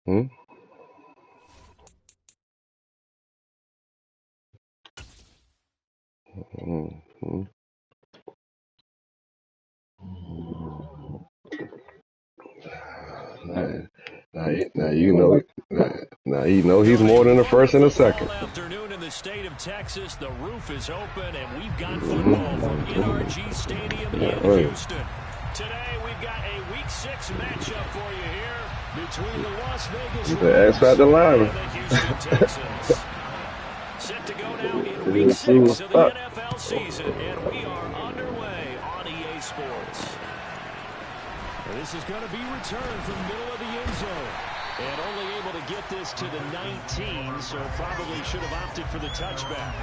Hmm? Mm-hmm. Now you know. Now you know he's more than the first and the second. Afternoon in the state of Texas, the roof is open, and we've got football from NRG Stadium in Houston. Today we've got a Week 6 matchup for you here between the Las Vegas Raiders and the Houston Texans. Set to go now in Week 6 of the NFL season, and we are underway on EA Sports. This is going to be returned from the middle of the end zone. And only able to get this to the 19, so probably should have opted for the touchback.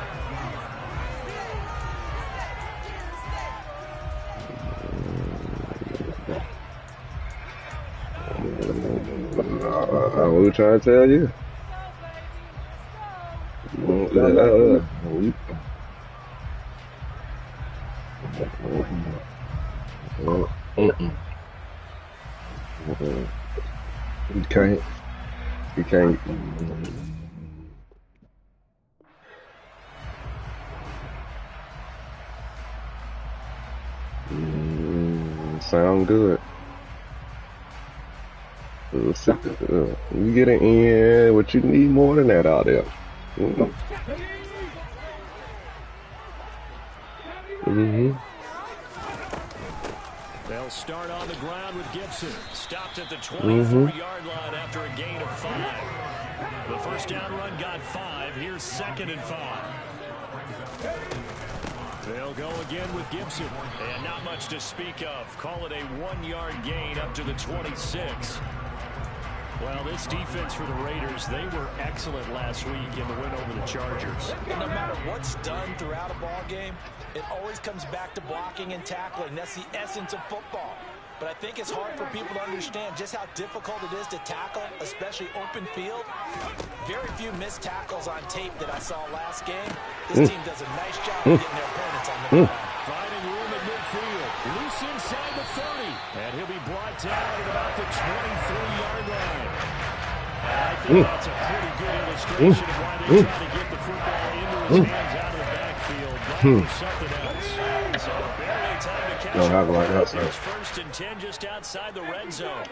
What we trying to tell you? You can't. Sound good. You get it in, what you need more than that out there. They'll start on the ground with Gibson. Stopped at the 24-yard line after a gain of 5. The first down run got 5. Here's 2nd and 5. They'll go again with Gibson. And not much to speak of. Call it a 1-yard gain up to the 26. Well, this defense for the Raiders, they were excellent last week in the win over the Chargers. And no matter what's done throughout a ball game, it always comes back to blocking and tackling. That's the essence of football. But I think it's hard for people to understand just how difficult it is to tackle, especially open field. Very few missed tackles on tape that I saw last game. This team does a nice job of getting their opponents on the ground. Finding room at midfield. Loose inside the 30. And he'll be brought down at about the 23-yard line. And I think that's a pretty good illustration of why they try to get the football into his hands out of the backfield. But something else. So barely time to catch up. It's 1st and 10 just outside the red zone.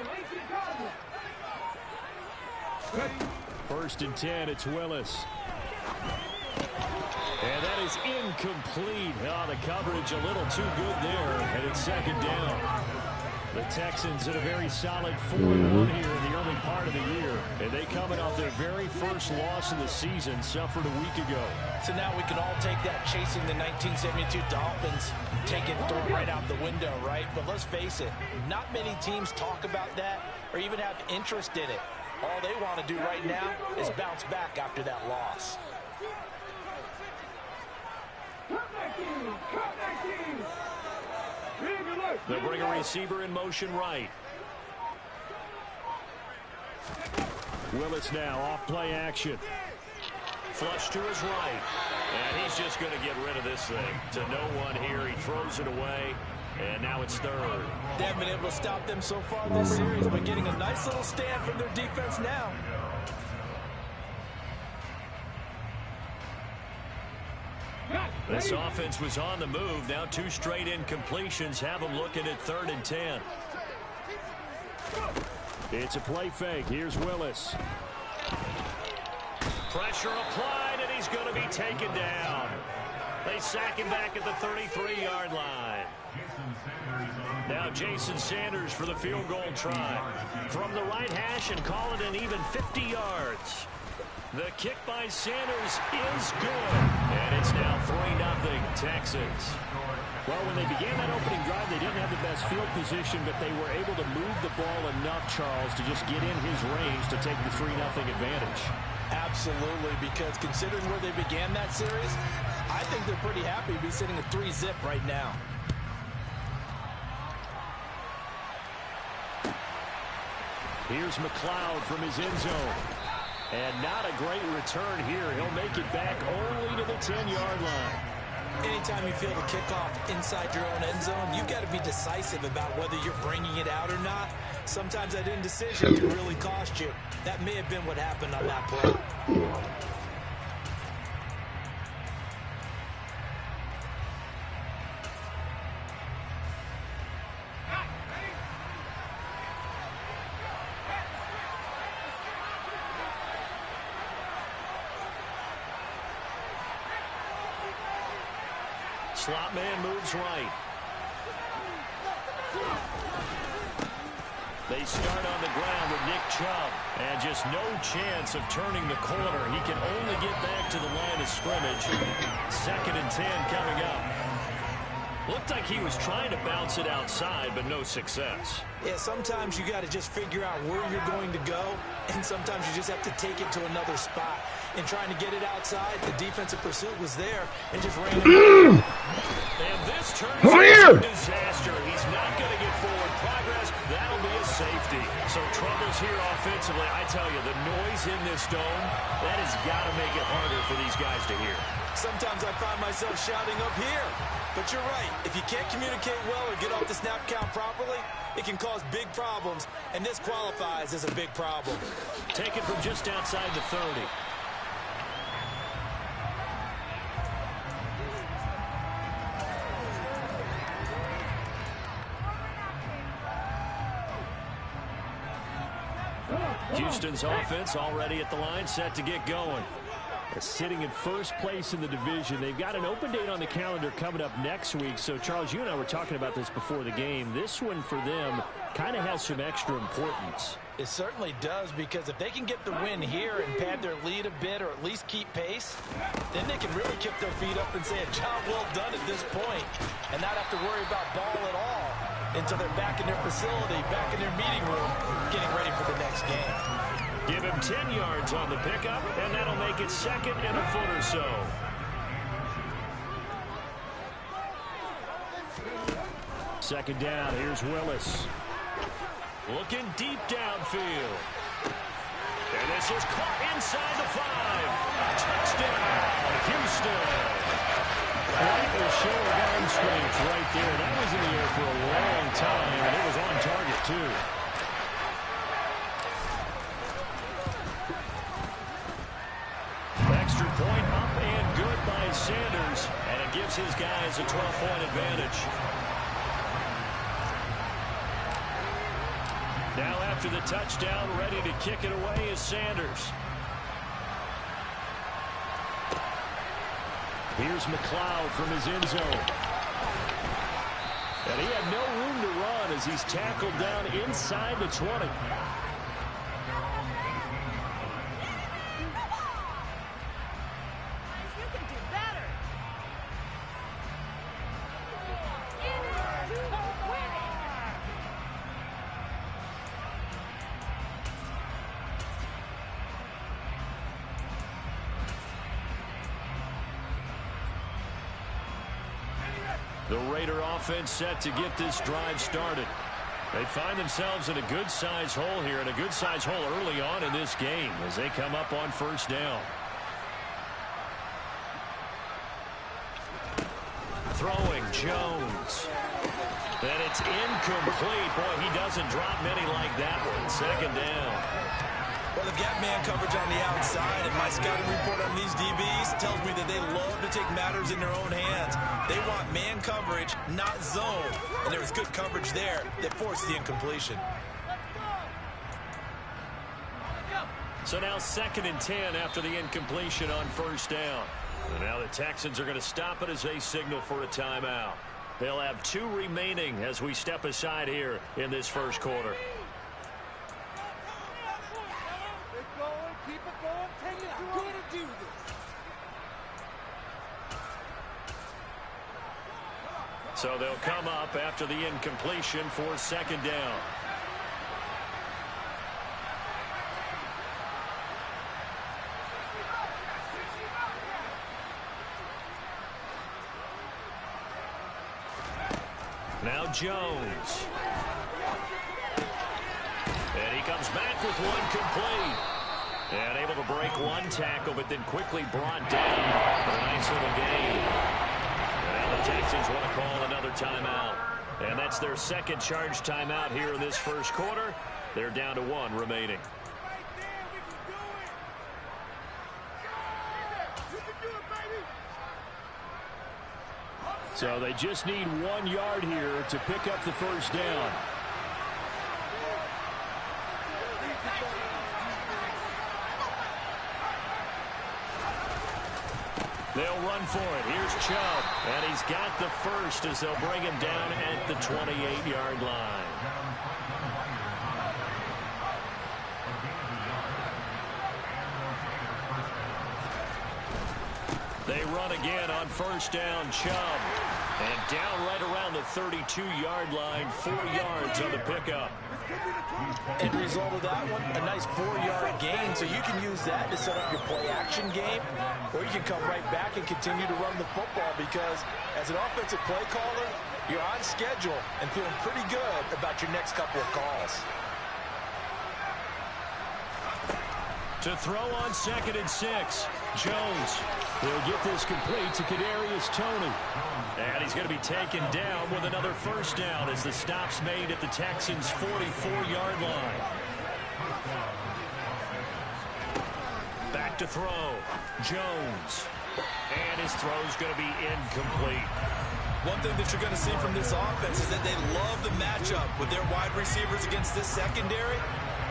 1st and 10, it's Willis. And that is incomplete. Oh, the coverage a little too good there, and it's 2nd down. The Texans in a very solid 4-1 here in the early part of the year. And they coming off their very first loss of the season, suffered a week ago. So now we can all take that chasing the 1972 Dolphins, take it, throw it right out the window, right? But let's face it, not many teams talk about that or even have interest in it. All they want to do right now is bounce back after that loss. They'll bring a receiver in motion right. Willis now off play action. Flush to his right. And he's just going to get rid of this thing. To no one here. He throws it away. And now it's 3rd. They haven't been able to stop them so far this series, but getting a nice little stand from their defense now. This offense was on the move. Now 2 straight incompletions have them looking at 3rd and 10. It's a play fake. Here's Willis. Pressure applied, and he's going to be taken down. They sack him back at the 33-yard line. Now Jason Sanders for the field goal try. From the right hash and call it an even 50 yards. The kick by Sanders is good. And it's now 3-0 Texans. Well, when they began that opening drive, they didn't have the best field position, but they were able to move the ball enough, Charles, to just get in his range to take the 3-0 advantage. Absolutely, because considering where they began that series, I think they're pretty happy to be sitting at 3-zip right now. Here's McLeod from his end zone. And not a great return here. He'll make it back only to the 10-yard line. Anytime you feel the kickoff inside your own end zone, you've got to be decisive about whether you're bringing it out or not. Sometimes that indecision can really cost you. That may have been what happened on that play. Slot man moves right. They start on the ground with Nick Chubb. And just no chance of turning the corner. He can only get back to the line of scrimmage. 2nd and 10 coming up. Looked like he was trying to bounce it outside, but no success. Yeah, sometimes you got to just figure out where you're going to go, and sometimes you just have to take it to another spot. In trying to get it outside, the defensive pursuit was there and just ran it. And this turns into a disaster. He's not going to get forward progress. That'll be a safety. So troubles here offensively. I tell you, the noise in this dome, that has got to make it harder for these guys to hear. Sometimes I find myself shouting up here. But you're right. If you can't communicate well or get off the snap count properly, it can cause big problems, and this qualifies as a big problem. Taken from just outside the 30. Houston's offense already at the line, set to get going. Sitting in first place in the division. They've got an open date on the calendar coming up next week. So, Charles, you and I were talking about this before the game. This one for them kind of has some extra importance. It certainly does, because if they can get the win here and pad their lead a bit or at least keep pace, then they can really kick their feet up and say a job well done at this point and not have to worry about ball at all until they're back in their facility, back in their meeting room, getting ready for the next game. Give him 10 yards on the pickup, and that'll make it 2nd and a foot or so. Second down, here's Willis. Looking deep downfield. And this is caught inside the 5. Touchdown, Houston. Quite a show of arm strength right there. That was in the air for a long time, and it was on target, too. Extra point up and good by Sanders, and it gives his guys a 12-point advantage. Now after the touchdown, ready to kick it away is Sanders. Here's McLeod from his end zone. And he had no room to run as he's tackled down inside the 20. The Raider offense set to get this drive started. They find themselves in a good-sized hole here, and a good-sized hole early on in this game as they come up on first down. Throwing Jones. And it's incomplete. Boy, he doesn't drop many like that one. Second down. Well, they've got man coverage on the outside, and my scouting report on these DBs tells me that they love to take matters in their own hands. They want man coverage, not zone. And there was good coverage there that forced the incompletion. So now 2nd and 10 after the incompletion on first down. And now the Texans are going to stop it as they signal for a timeout. They'll have 2 remaining as we step aside here in this first quarter. So they'll come up after the incompletion for second down. Now Jones. And he comes back with one complete. And able to break one tackle, but then quickly brought down for a nice little gain. The Texans want to call another timeout. And that's their second charge timeout here in this first quarter. They're down to 1 remaining. So they just need 1 yard here to pick up the first down. They'll run for it. Here's Chubb. And he's got the first as they'll bring him down at the 28-yard line. They run again on first down. Chubb. And down right around the 32-yard line. 4 yards on the pickup. End result of that one, a nice 4-yard gain, so you can use that to set up your play-action game, or you can come right back and continue to run the football because as an offensive play caller, you're on schedule and feeling pretty good about your next couple of calls. To throw on 2nd and 6, Jones will get this complete to Kadarius Toney. And he's going to be taken down with another first down as the stop's made at the Texans' 44-yard line. Back to throw. Jones. And his throw's going to be incomplete. One thing that you're going to see from this offense is that they love the matchup with their wide receivers against this secondary.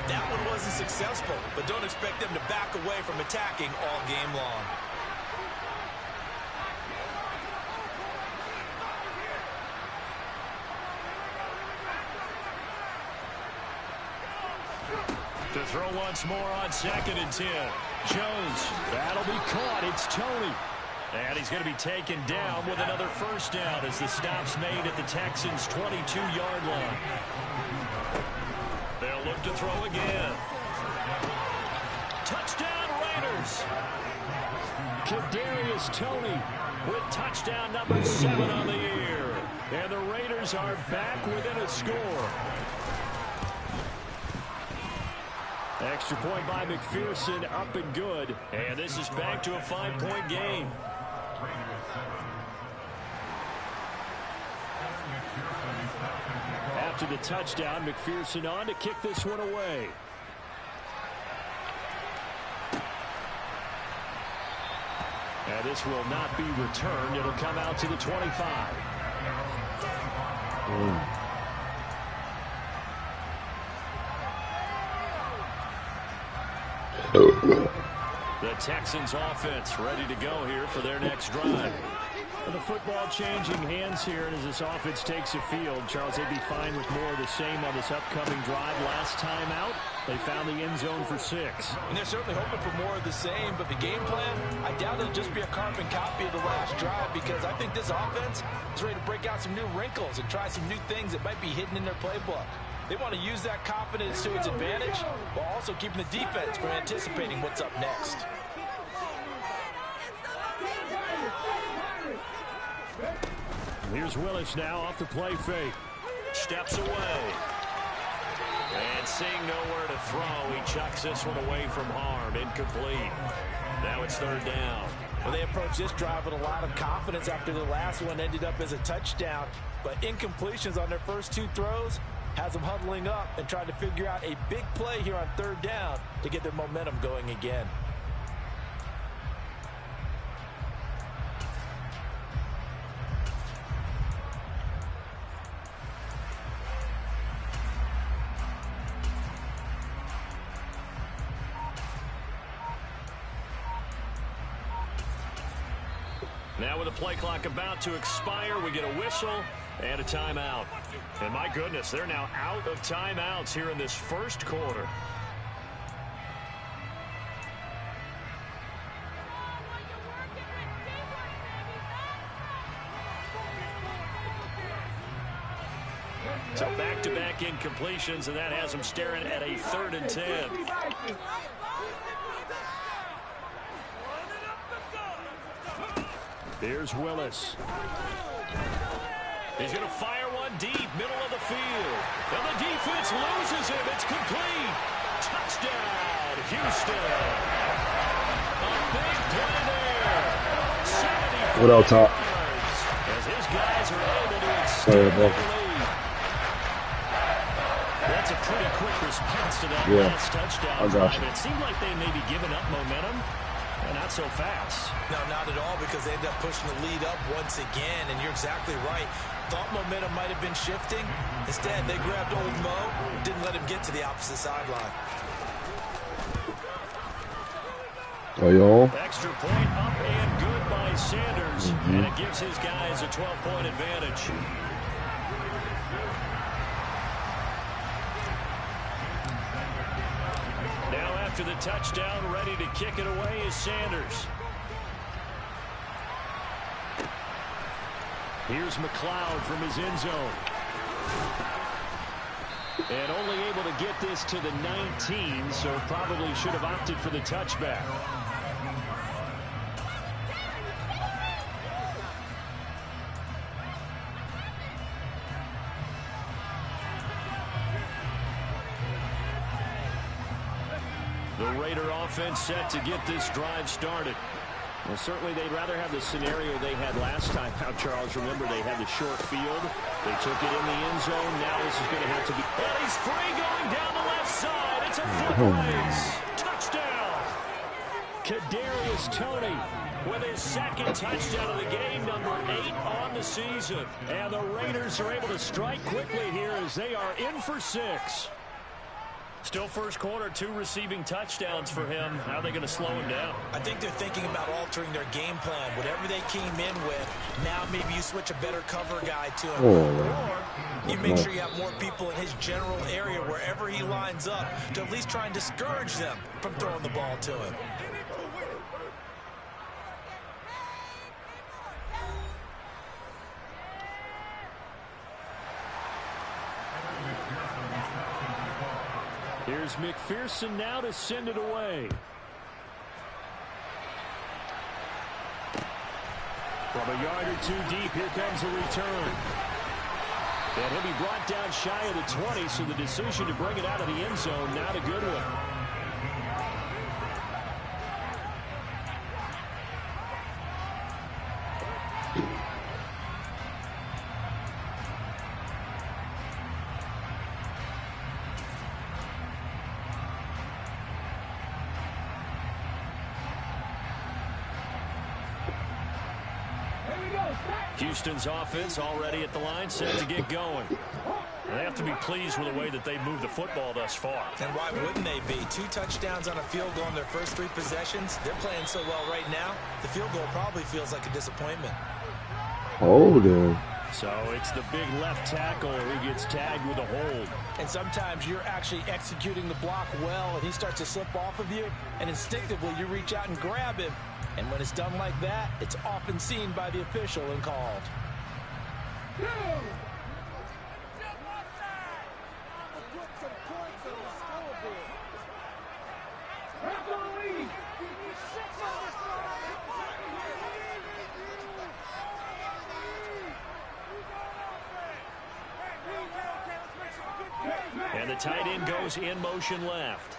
That one wasn't successful, but don't expect them to back away from attacking all game long. To throw once more on 2nd and 10. Jones, that'll be caught. It's Toney. And he's going to be taken down with another first down as the stop's made at the Texans' 22-yard line. They'll look to throw again. Touchdown Raiders. Kadarius Toney with touchdown number 7 on the year. And the Raiders are back within a score. Extra point by McPherson, up and good. And this is back to a 5-point game. After the touchdown, McPherson on to kick this one away. And this will not be returned. It'll come out to the 25. The Texans offense ready to go here for their next drive. And the football changing hands here, and as this offense takes the field, Charles, they'd be fine with more of the same on this upcoming drive. Last time out, they found the end zone for 6. And they're certainly hoping for more of the same, but the game plan, I doubt it'll just be a carbon copy of the last drive because I think this offense is ready to break out some new wrinkles and try some new things that might be hidden in their playbook. They want to use that confidence to its advantage while also keeping the defense from anticipating what's up next. Here's Willis now off the play fake. Steps away. And seeing nowhere to throw, he chucks this one away from harm. Incomplete. Now it's 3rd down. Well, they approached this drive with a lot of confidence after the last one ended up as a touchdown. But incompletions on their first 2 throws has them huddling up and trying to figure out a big play here on 3rd down to get their momentum going again. Now with the play clock about to expire, we get a whistle and a timeout. And my goodness, they're now out of timeouts here in this first quarter. So back-to-back incompletions, and that has them staring at a 3rd and 10. Here's Willis. He's going to fire one deep, middle of the field. And the defense loses him. It's complete. Touchdown, Houston. A big play there. 74 What else, Top? yards as his That's a pretty quick response to that last touchdown drive. It seemed like they may be giving up momentum. Not so fast. No, not at all, because they end up pushing the lead up once again, and you're exactly right. Thought momentum might have been shifting. Instead, they grabbed old Mo, didn't let him get to the opposite sideline. Extra point up and good by Sanders, and it gives his guys a 12-point advantage. Now after the touchdown, ready to kick it away is Sanders. Here's McLeod from his end zone. And only able to get this to the 19, so probably should have opted for the touchback. The Raider offense set to get this drive started. Well, certainly they'd rather have the scenario they had last time out, Charles. Remember, they had the short field. They took it in the end zone. Now this is going to have to be... And he's free going down the left side. It's a foot race. Touchdown. Kadarius Toney with his second touchdown of the game, number 8 on the season. And the Raiders are able to strike quickly here as they are in for 6. Still first quarter, 2 receiving touchdowns for him. How are they going to slow him down? I think they're thinking about altering their game plan. Whatever they came in with, now maybe you switch a better cover guy to him. Or you make sure you have more people in his general area wherever he lines up to at least try and discourage them from throwing the ball to him. Here's McPherson now to send it away. From a yard or 2 deep, here comes a return. And he'll be brought down shy of the 20, so the decision to bring it out of the end zone, not a good one. Houston's offense already at the line, set to get going. They have to be pleased with the way that they've moved the football thus far. And why wouldn't they be? 2 touchdowns on a field goal in their first 3 possessions. They're playing so well right now, the field goal probably feels like a disappointment. Hold him. So it's the big left tackle who gets tagged with a hold. And sometimes you're actually executing the block well, and he starts to slip off of you, and instinctively you reach out and grab him. And when it's done like that, it's often seen by the official and called. And the tight end goes in motion left.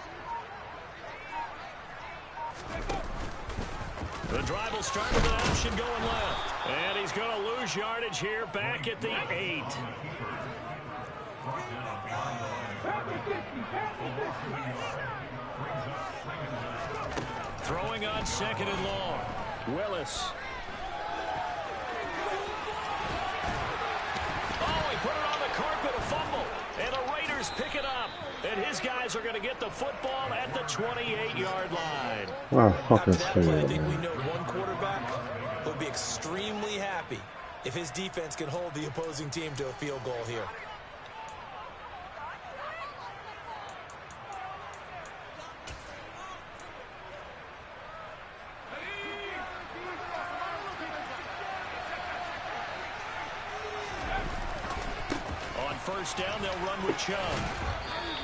The drive will start with an option going left. And he's going to lose yardage here back at the 8. Throwing on 2nd and long. Willis. Oh, he put it on the carpet, a fumble. And the Raiders pick it up. And his guys are going to get the football at the 28-yard line. Wow, fucking After that play, I think we know one quarterback will be extremely happy if his defense can hold the opposing team to a field goal here. On first down, they'll run with Chubb.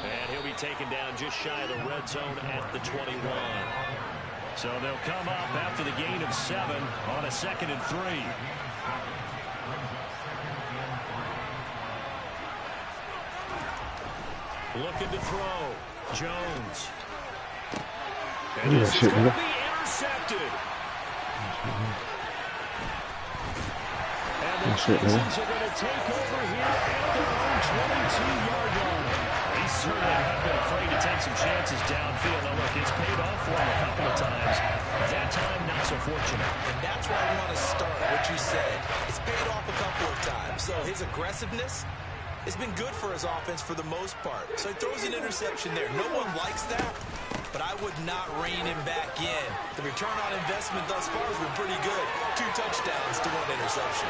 And he'll be taken down just shy of the red zone at the 21. So they'll come up after the gain of 7 on a 2nd and 3. Looking to throw. Jones. And this is going to be intercepted. And the shit, man. Are going to take over here at their own 22-yard line. He's certainly not been afraid to take some chances downfield. Now, look, it's paid off for him a couple of times. That time, not so fortunate. And that's where I want to start, what you said. It's paid off a couple of times. So his aggressiveness has been good for his offense for the most part. So he throws an interception there. No one likes that, but I would not rein him back in. The return on investment thus far has been pretty good. 2 touchdowns to 1 interception.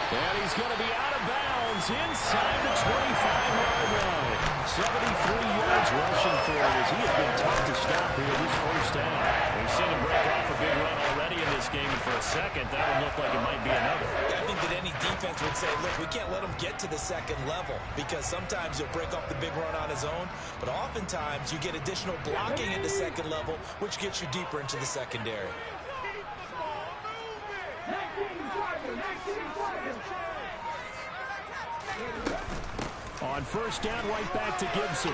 And he's going to be out of bounds inside the 25-yard line. 73 yards rushing for him as he has been tough to stop here this first half. We've seen him break off a big run already in this game, and for a second, that would look like it might be another. I think that any defense would say, look, we can't let him get to the second level because sometimes he'll break off the big run on his own, but oftentimes you get additional blocking at the second level, which gets you deeper into the secondary. On first down, right back to Gibson.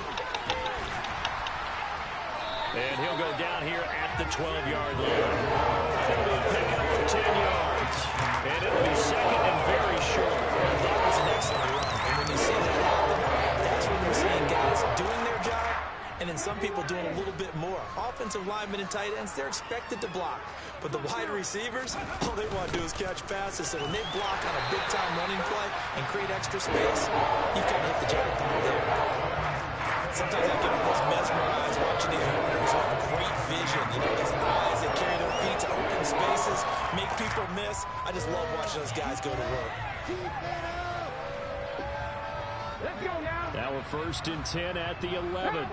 And he'll go down here at the 12-yard line. It'll be a pickup of 10 yards. And it'll be second and very short. That was an excellent run. And when you see that happen, that's when we're seeing guys doing their job and then some people doing a little bit more. Offensive linemen and tight ends, they're expected to block. But the wide receivers, all they want to do is catch passes. So when they block on a big-time running play and create extra space, you kind of hit the jackpot there. Sometimes I get almost mesmerized watching these runners who have great vision. You know, these eyes that carry their feet to open spaces, make people miss. I just love watching those guys go to work. Now a first and 10 at the 11.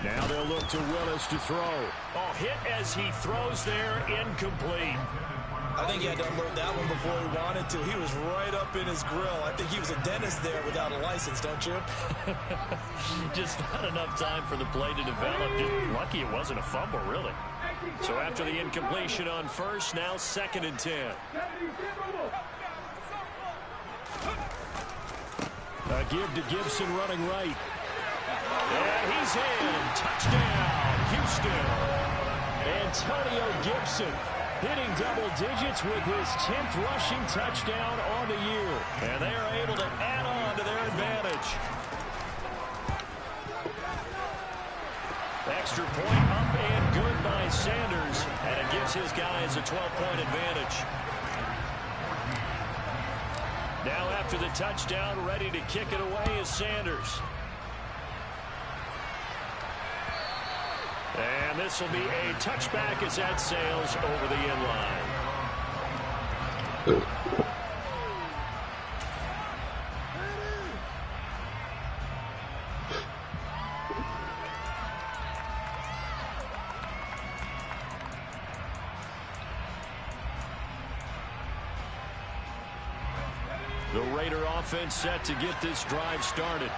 Now they'll look to Willis to throw. Oh, hit as he throws there, incomplete. I think he had to unload that one before he wanted to. He was right up in his grill. I think he was a dentist there without a license, don't you? Just not enough time for the play to develop. Just lucky it wasn't a fumble, really. So after the incompletion on first, now second and 10. A give to Gibson running right. And he's in. Touchdown, Houston. Antonio Gibson hitting double digits with his 10th rushing touchdown on the year. And they are able to add on to their advantage. Extra point up and good by Sanders. And it gives his guys a 12-point advantage. Now after the touchdown, ready to kick it away is Sanders. And this will be a touchback as that sails over the end line. The Raider offense set to get this drive started.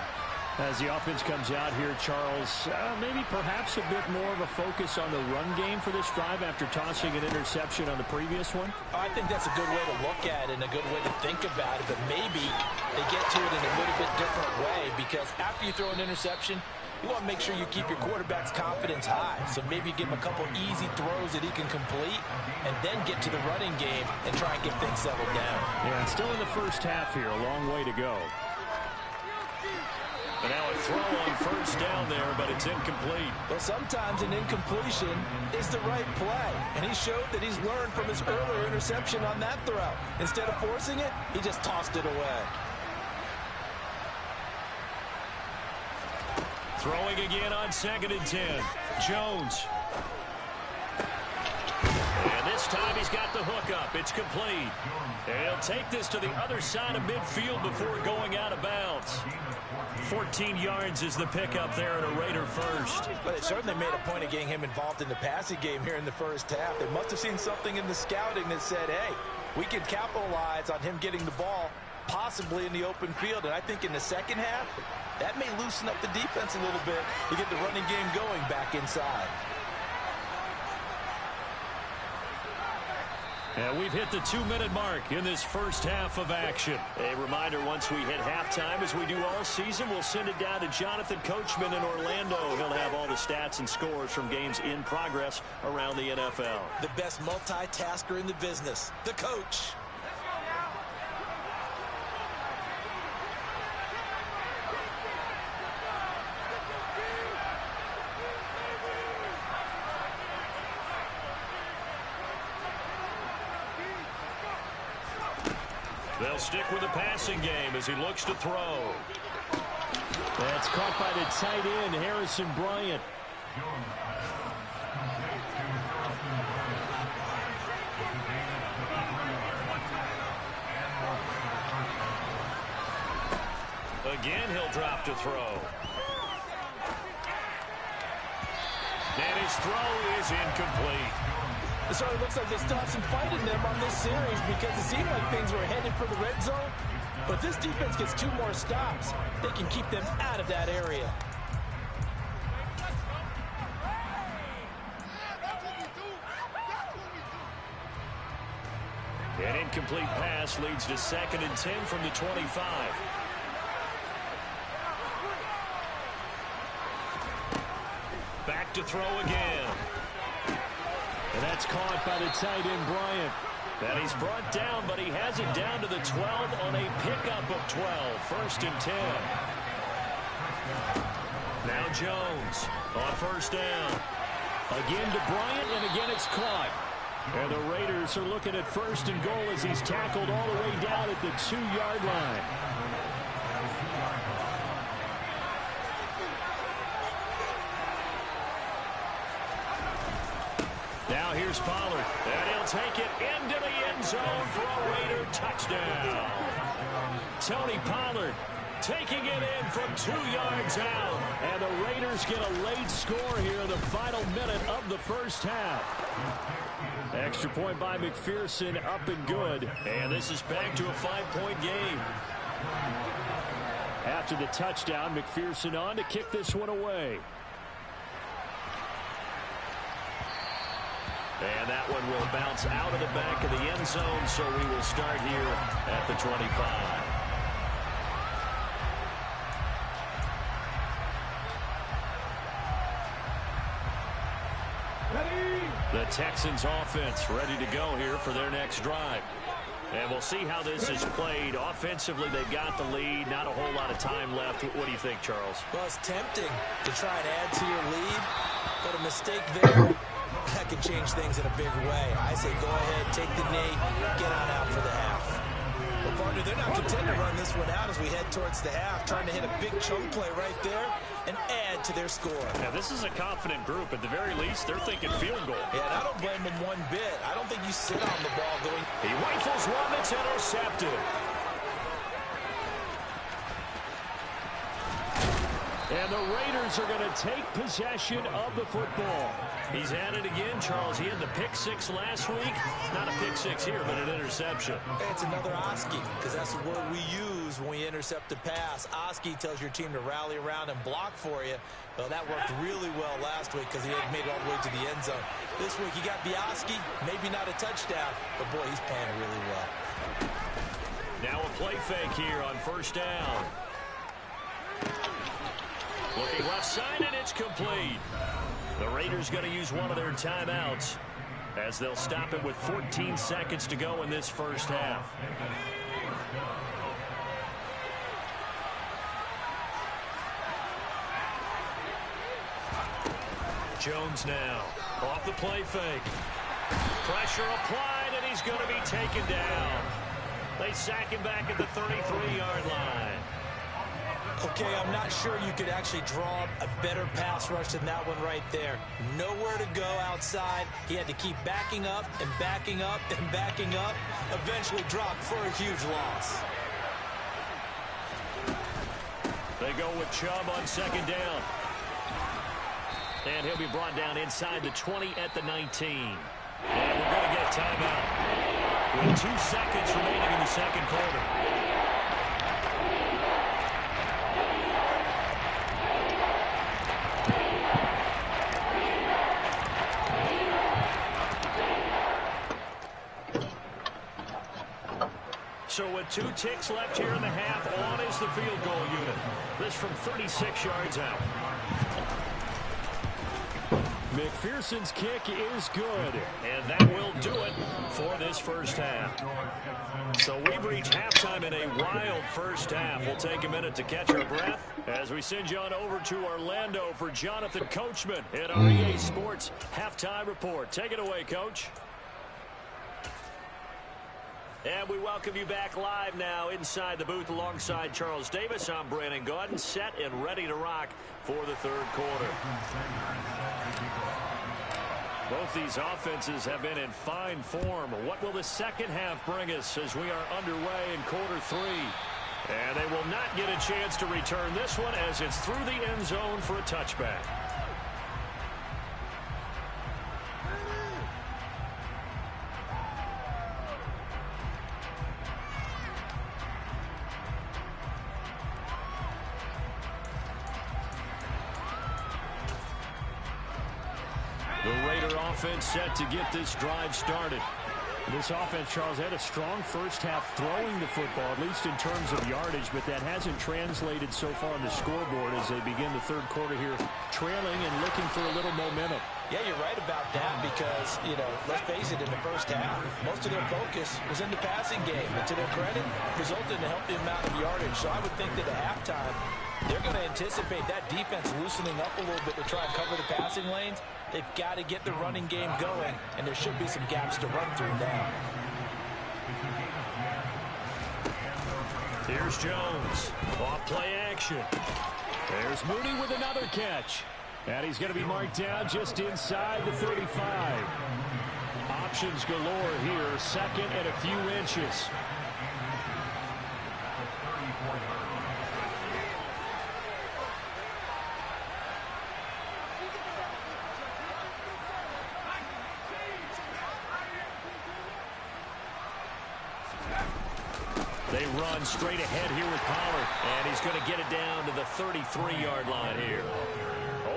As the offense comes out here, Charles, maybe perhaps a bit more of a focus on the run game for this drive after tossing an interception on the previous one? I think that's a good way to look at it and a good way to think about it, but maybe they get to it in a little bit different way because after you throw an interception, you want to make sure you keep your quarterback's confidence high. So maybe you give him a couple easy throws that he can complete and then get to the running game and try and get things settled down. Yeah, still in the first half here, a long way to go. And now a throw on first down there, but it's incomplete. Well, sometimes an incompletion is the right play. And he showed that he's learned from his earlier interception on that throw. Instead of forcing it, he just tossed it away. Throwing again on second and 10. Jones. And this time he's got the hook up. It's complete. And he'll take this to the other side of midfield before going out of bounds. 14 yards is the pickup there at a Raider first. But it certainly made a point of getting him involved in the passing game here in the first half. They must have seen something in the scouting that said, hey, we can capitalize on him getting the ball possibly in the open field. And I think in the second half, that may loosen up the defense a little bit to get the running game going back inside. And we've hit the 2-minute mark in this first half of action. A reminder, once we hit halftime, as we do all season, we'll send it down to Jonathan Coachman in Orlando. He'll have all the stats and scores from games in progress around the NFL. The best multitasker in the business, the coach. They'll stick with the passing game as he looks to throw. That's caught by the tight end, Harrison Bryant. Again, he'll drop to throw. And his throw is incomplete. So it looks like they still have some fight in them on this series because it seemed like things were headed for the red zone. But this defense gets 2 more stops. They can keep them out of that area. An incomplete pass leads to 2nd and 10 from the 25. Back to throw again. And that's caught by the tight end, Bryant. And he's brought down, but he has it down to the 12 on a pickup of 12. 1st and 10. Now Jones on 1st down. Again to Bryant, and again it's caught. And the Raiders are looking at 1st and goal as he's tackled all the way down at the 2-yard line. Now here's Pollard, and he'll take it into the end zone for a Raider touchdown. Tony Pollard taking it in from 2 yards out, and the Raiders get a late score here in the final minute of the first half. Extra point by McPherson, up and good, and this is back to a 5-point game. After the touchdown, McPherson on to kick this one away. And that one will bounce out of the back of the end zone, so we will start here at the 25. The Texans offense ready to go here for their next drive. And we'll see how this is played. Offensively, they've got the lead. Not a whole lot of time left. What do you think, Charles? Well, it's tempting to try and add to your lead, but a mistake there, that could change things in a big way. I say go ahead, take the knee, get on out for the half. Well, partner, they're not content to run this one out as we head towards the half, trying to hit a big chunk play right there and add to their score. Now, this is a confident group. At the very least, they're thinking field goal. Yeah, and I don't blame them one bit. I don't think you sit on the ball going. He rifles one that's intercepted. And the Raiders are going to take possession of the football. He's at it again, Charles. He had the pick 6 last week. Not a pick 6 here, but an interception. Hey, it's another Oski, because that's the word we use when we intercept a pass. Oski tells your team to rally around and block for you. Well, that worked really well last week because he had made it all the way to the end zone. This week, he got Bioski, maybe not a touchdown, but boy, he's playing really well. Now a play fake here on 1st down. Looking left side, and it's complete. The Raiders going to use one of their timeouts as they'll stop it with 14 seconds to go in this first half. Jones now off the play fake. Pressure applied, and he's going to be taken down. They sack him back at the 33-yard line. Okay, I'm not sure you could actually draw a better pass rush than that one right there. Nowhere to go outside. He had to keep backing up and backing up and backing up. Eventually dropped for a huge loss. They go with Chubb on 2nd down. And he'll be brought down inside the 20 at the 19. And we're going to get a timeout with 2 seconds remaining in the second quarter. So with 2 ticks left here in the half, on is the field goal unit. This from 36 yards out. McPherson's kick is good. And that will do it for this first half. So we've reached halftime in a wild first half. We'll take a minute to catch our breath as we send you on over to Orlando for Jonathan Coachman at our EA Sports Halftime Report. Take it away, Coach. And we welcome you back live now inside the booth alongside Charles Davis. I'm Brandon Gaudin, set and ready to rock for the third quarter. Both these offenses have been in fine form. What will the second half bring us as we are underway in quarter 3? And they will not get a chance to return this one as it's through the end zone for a touchback. The Raider offense set to get this drive started. This offense, Charles, had a strong first half throwing the football, at least in terms of yardage, but that hasn't translated so far on the scoreboard as they begin the third quarter here, trailing and looking for a little momentum. Yeah, you're right about that because, let's face it, in the first half, most of their focus was in the passing game. And to their credit, resulted in a healthy amount of yardage. So I would think that at halftime, they're going to anticipate that defense loosening up a little bit to try and cover the passing lanes. They've got to get the running game going, and there should be some gaps to run through now. Here's Jones. Off play action. There's Mooney with another catch. And he's going to be marked down just inside the 35. Options galore here. Second and a few inches. They run straight ahead here with Pollard, and he's going to get it down to the 33-yard line here.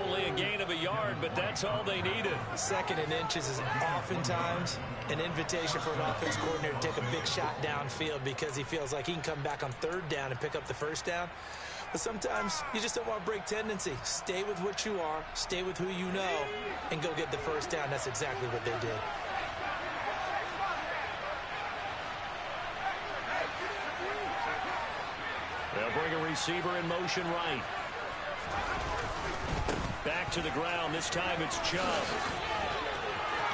Only a gain of a yard, but that's all they needed. Second and inches is oftentimes an invitation for an offense coordinator to take a big shot downfield because he feels like he can come back on third down and pick up the first down. But sometimes you just don't want to break tendency. Stay with what you are, stay with who you know, and go get the first down. That's exactly what they did. They'll bring a receiver in motion right. Back to the ground. This time it's Chubb.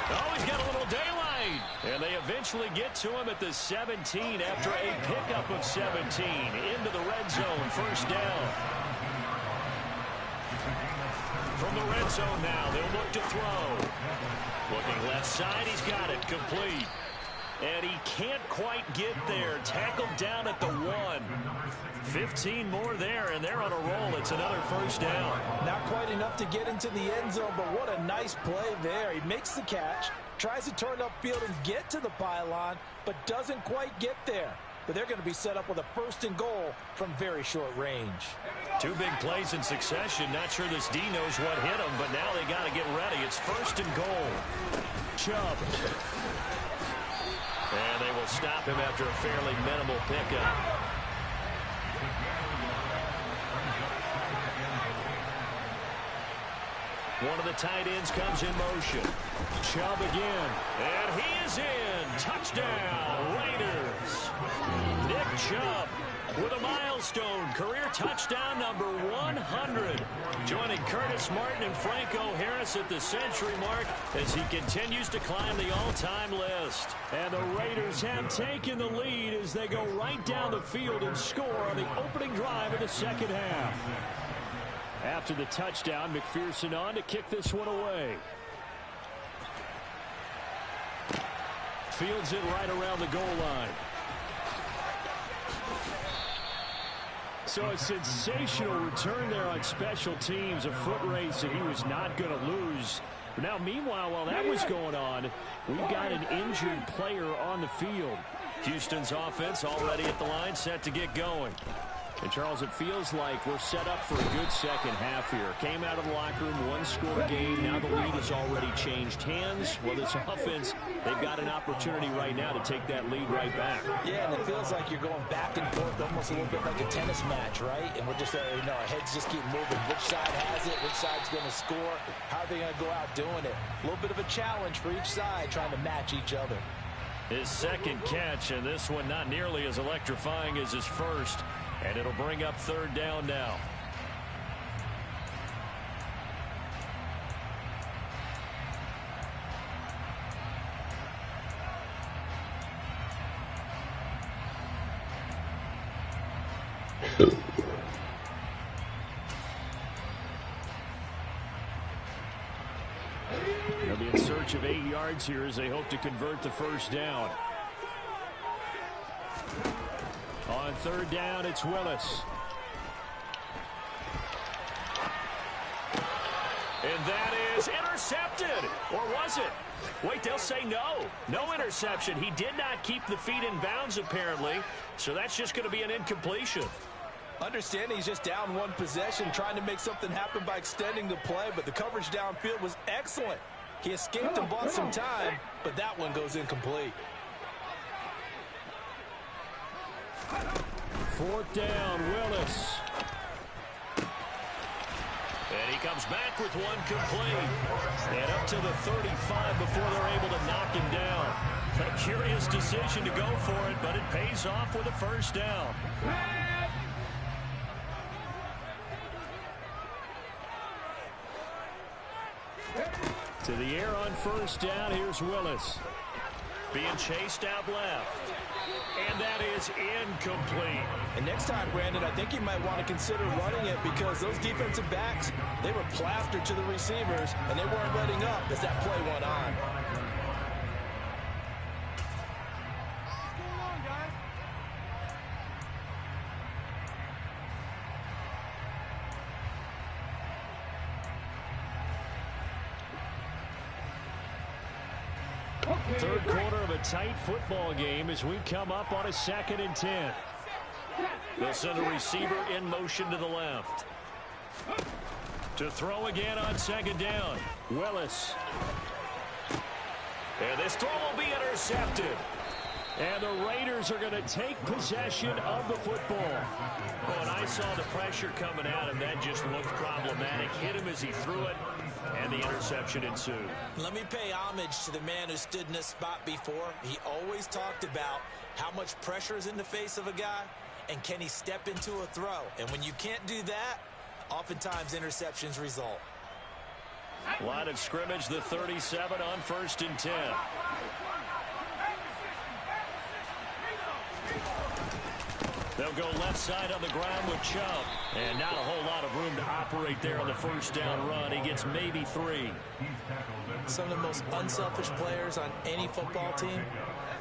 Oh, he's got a little daylight. And they eventually get to him at the 17 after a pickup of 17 into the red zone. First down. From the red zone now, they'll look to throw. Looking left side, he's got it. Complete. And he can't quite get there. Tackled down at the 1. 15 more there, and they're on a roll. It's another first down. Not quite enough to get into the end zone, but what a nice play there. He makes the catch, tries to turn upfield and get to the pylon, but doesn't quite get there. But they're going to be set up with a first and goal from very short range. 2 big plays in succession. Not sure this D knows what hit him, but now they got to get ready. It's first and goal. Chubb. And they will stop him after a fairly minimal pickup. One of the tight ends comes in motion. Chubb again. And he is in. Touchdown, Raiders. Nick Chubb with a milestone career touchdown number 100. Joining Curtis Martin and Franco Harris at the century mark as he continues to climb the all-time list. And the Raiders have taken the lead as they go right down the field and score on the opening drive of the second half. After the touchdown, McPherson on to kick this one away. Fields it right around the goal line. So a sensational return there on special teams, a foot race that he was not going to lose. Now, meanwhile, while that was going on, we've got an injured player on the field. Houston's offense already at the line, set to get going. And, Charles, it feels like we're set up for a good second half here. Came out of the locker room, one-score game. Now the lead has already changed hands. Well, this offense, they've got an opportunity right now to take that lead right back. Yeah, and it feels like you're going back and forth almost a little bit like a tennis match, right? And we're just, our heads just keep moving. Which side has it? Which side's going to score? How are they going to go out doing it? A little bit of a challenge for each side trying to match each other. His second catch, and this one not nearly as electrifying as his first. And it'll bring up third down now. They'll be in search of 8 yards here as they hope to convert the first down. On third down, it's Willis. And that is intercepted. Or was it? Wait, they'll say no. No interception. He did not keep the feet in bounds, apparently. So that's just going to be an incompletion. Understanding he's just down one possession, trying to make something happen by extending the play, but the coverage downfield was excellent. He escaped and bought some time, but that one goes incomplete. Fourth down, Willis. And he comes back with one complete. And up to the 35 before they're able to knock him down. A curious decision to go for it, but it pays off with a first down. To the air on first down, here's Willis. Being chased out left. And that is incomplete. And next time, Brandon, I think you might want to consider running it because those defensive backs, they were plastered to the receivers, and they weren't letting up as that play went on. Third quarter of a tight football game as we come up on a 2nd and 10. They'll send a receiver in motion to the left. To throw again on 2nd down. Willis. And this throw will be intercepted. And the Raiders are going to take possession of the football. Oh, and I saw the pressure coming at him. That just looked problematic. Hit him as he threw it, and the interception ensued. Let me pay homage to the man who stood in this spot before. He always talked about how much pressure is in the face of a guy, and can he step into a throw. And when you can't do that, oftentimes interceptions result. Line of scrimmage, the 37 on 1st and 10. They'll go left side on the ground with Chubb. And not a whole lot of room to operate there on the first down run. He gets maybe 3. Some of the most unselfish players on any football team,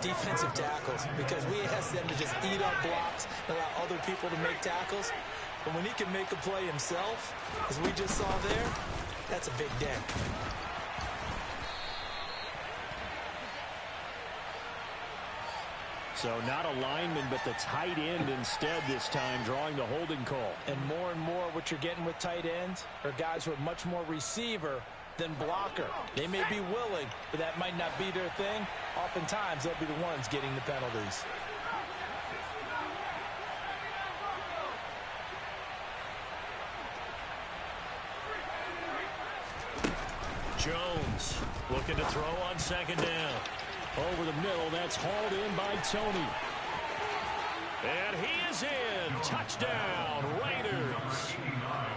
defensive tackles, because we ask them to just eat up blocks and allow other people to make tackles. But when he can make a play himself, as we just saw there, that's a big dent. So not a lineman, but the tight end instead this time, drawing the holding call. And more what you're getting with tight ends are guys who are much more receiver than blocker. They may be willing, but that might not be their thing. Oftentimes, they'll be the ones getting the penalties. Jones looking to throw on 2nd down. Over the middle, that's hauled in by Tony. And he is in. Touchdown, Raiders.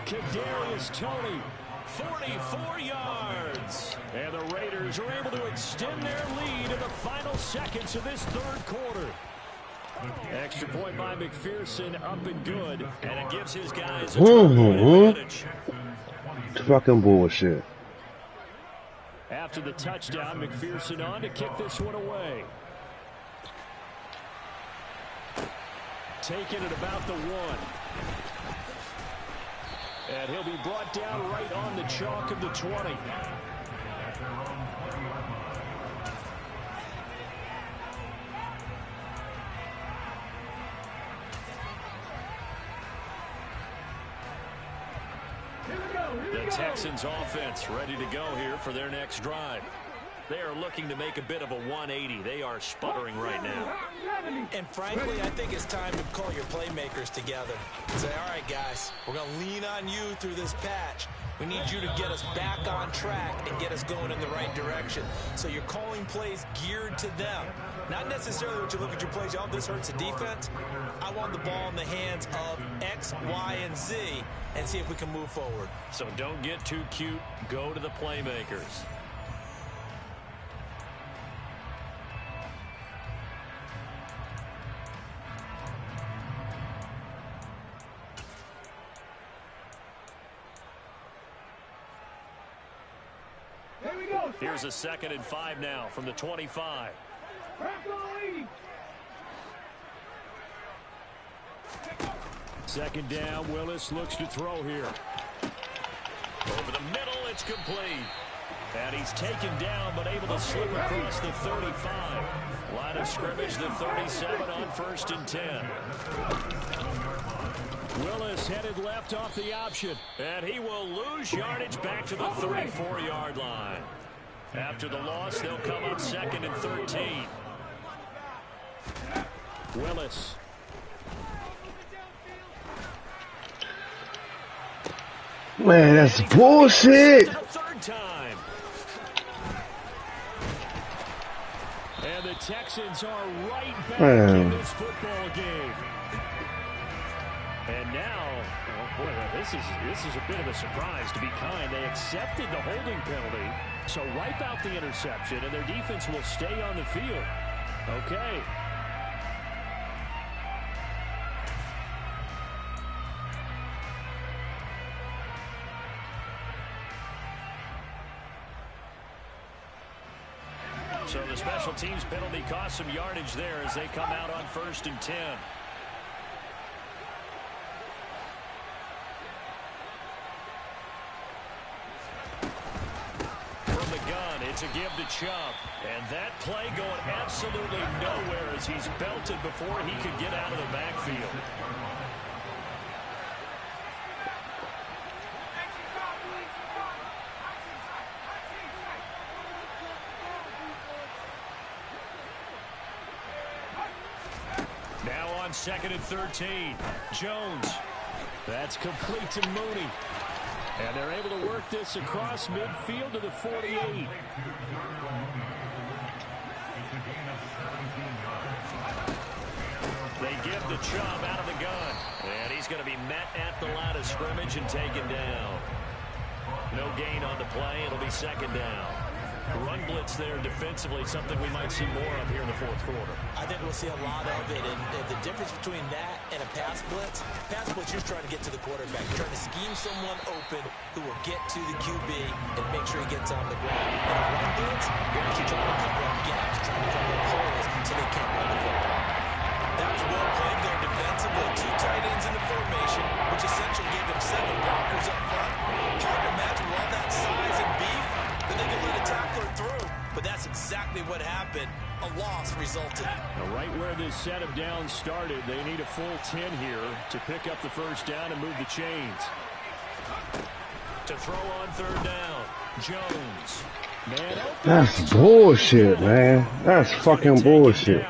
Kadarius Toney, 44 yards. And the Raiders are able to extend their lead in the final seconds of this third quarter. Extra point by McPherson, up and good. And it gives his guys a advantage. Fucking bullshit. After the touchdown, McPherson on to kick this one away. Taking it about the 1. And he'll be brought down right on the chalk of the 20. The Texans offense ready to go here for their next drive. They are looking to make a bit of a 180. They are sputtering right now. And frankly, I think it's time to call your playmakers together. Say, all right, guys, we're going to lean on you through this patch. We need you to get us back on track and get us going in the right direction. So you're calling plays geared to them. Not necessarily what you look at your plays, oh, this hurts the defense. I want the ball in the hands of X, Y, and Z and see if we can move forward. So don't get too cute. Go to the playmakers. Here's a 2nd and 5 now from the 25. Second down, Willis looks to throw here. Over the middle, it's complete. And he's taken down, but able to slip across the 35. Line of scrimmage, the 37 on 1st and 10. Willis headed left off the option. And he will lose yardage back to the 34-yard line. After the loss, they'll come up 2nd and 13. Willis. Man, that's bullshit. Third time. And the Texans are right back in this football game. And now, oh boy, this is a bit of a surprise, to be kind. They accepted the holding penalty, so wipe out the interception, and their defense will stay on the field. Okay. So the special teams penalty cost some yardage there as they come out on 1st and 10. From the gun, it's a give to Chubb. And that play going absolutely nowhere as he's belted before he could get out of the backfield. Now on 2nd and 13. Jones. That's complete to Mooney. And they're able to work this across midfield to the 48. They give the Chubb out of the gun. And he's going to be met at the line of scrimmage and taken down. No gain on the play. It'll be 2nd down. Run blitz there defensively, something we might see more of here in the 4th quarter. I think we'll see a lot of it, and the difference between that and a pass blitz, you're trying to get to the quarterback. You're trying to scheme someone open who will get to the QB and make sure he gets on the ground. And a run blitz, you're actually trying to cover up gaps, trying to cover up holes so they can't run the football. That was well played there defensively. 2 tight ends in the formation, which essentially gave them 7 blockers up front. Hard to imagine with all that size and beef that they could let a tackler through. But that's exactly what happened. A loss resulted. Now, right where this set of downs started, they need a full 10 here to pick up the 1st down and move the chains. To throw on 3rd down, Jones. Man, That's bullshit, man. That's fucking bullshit.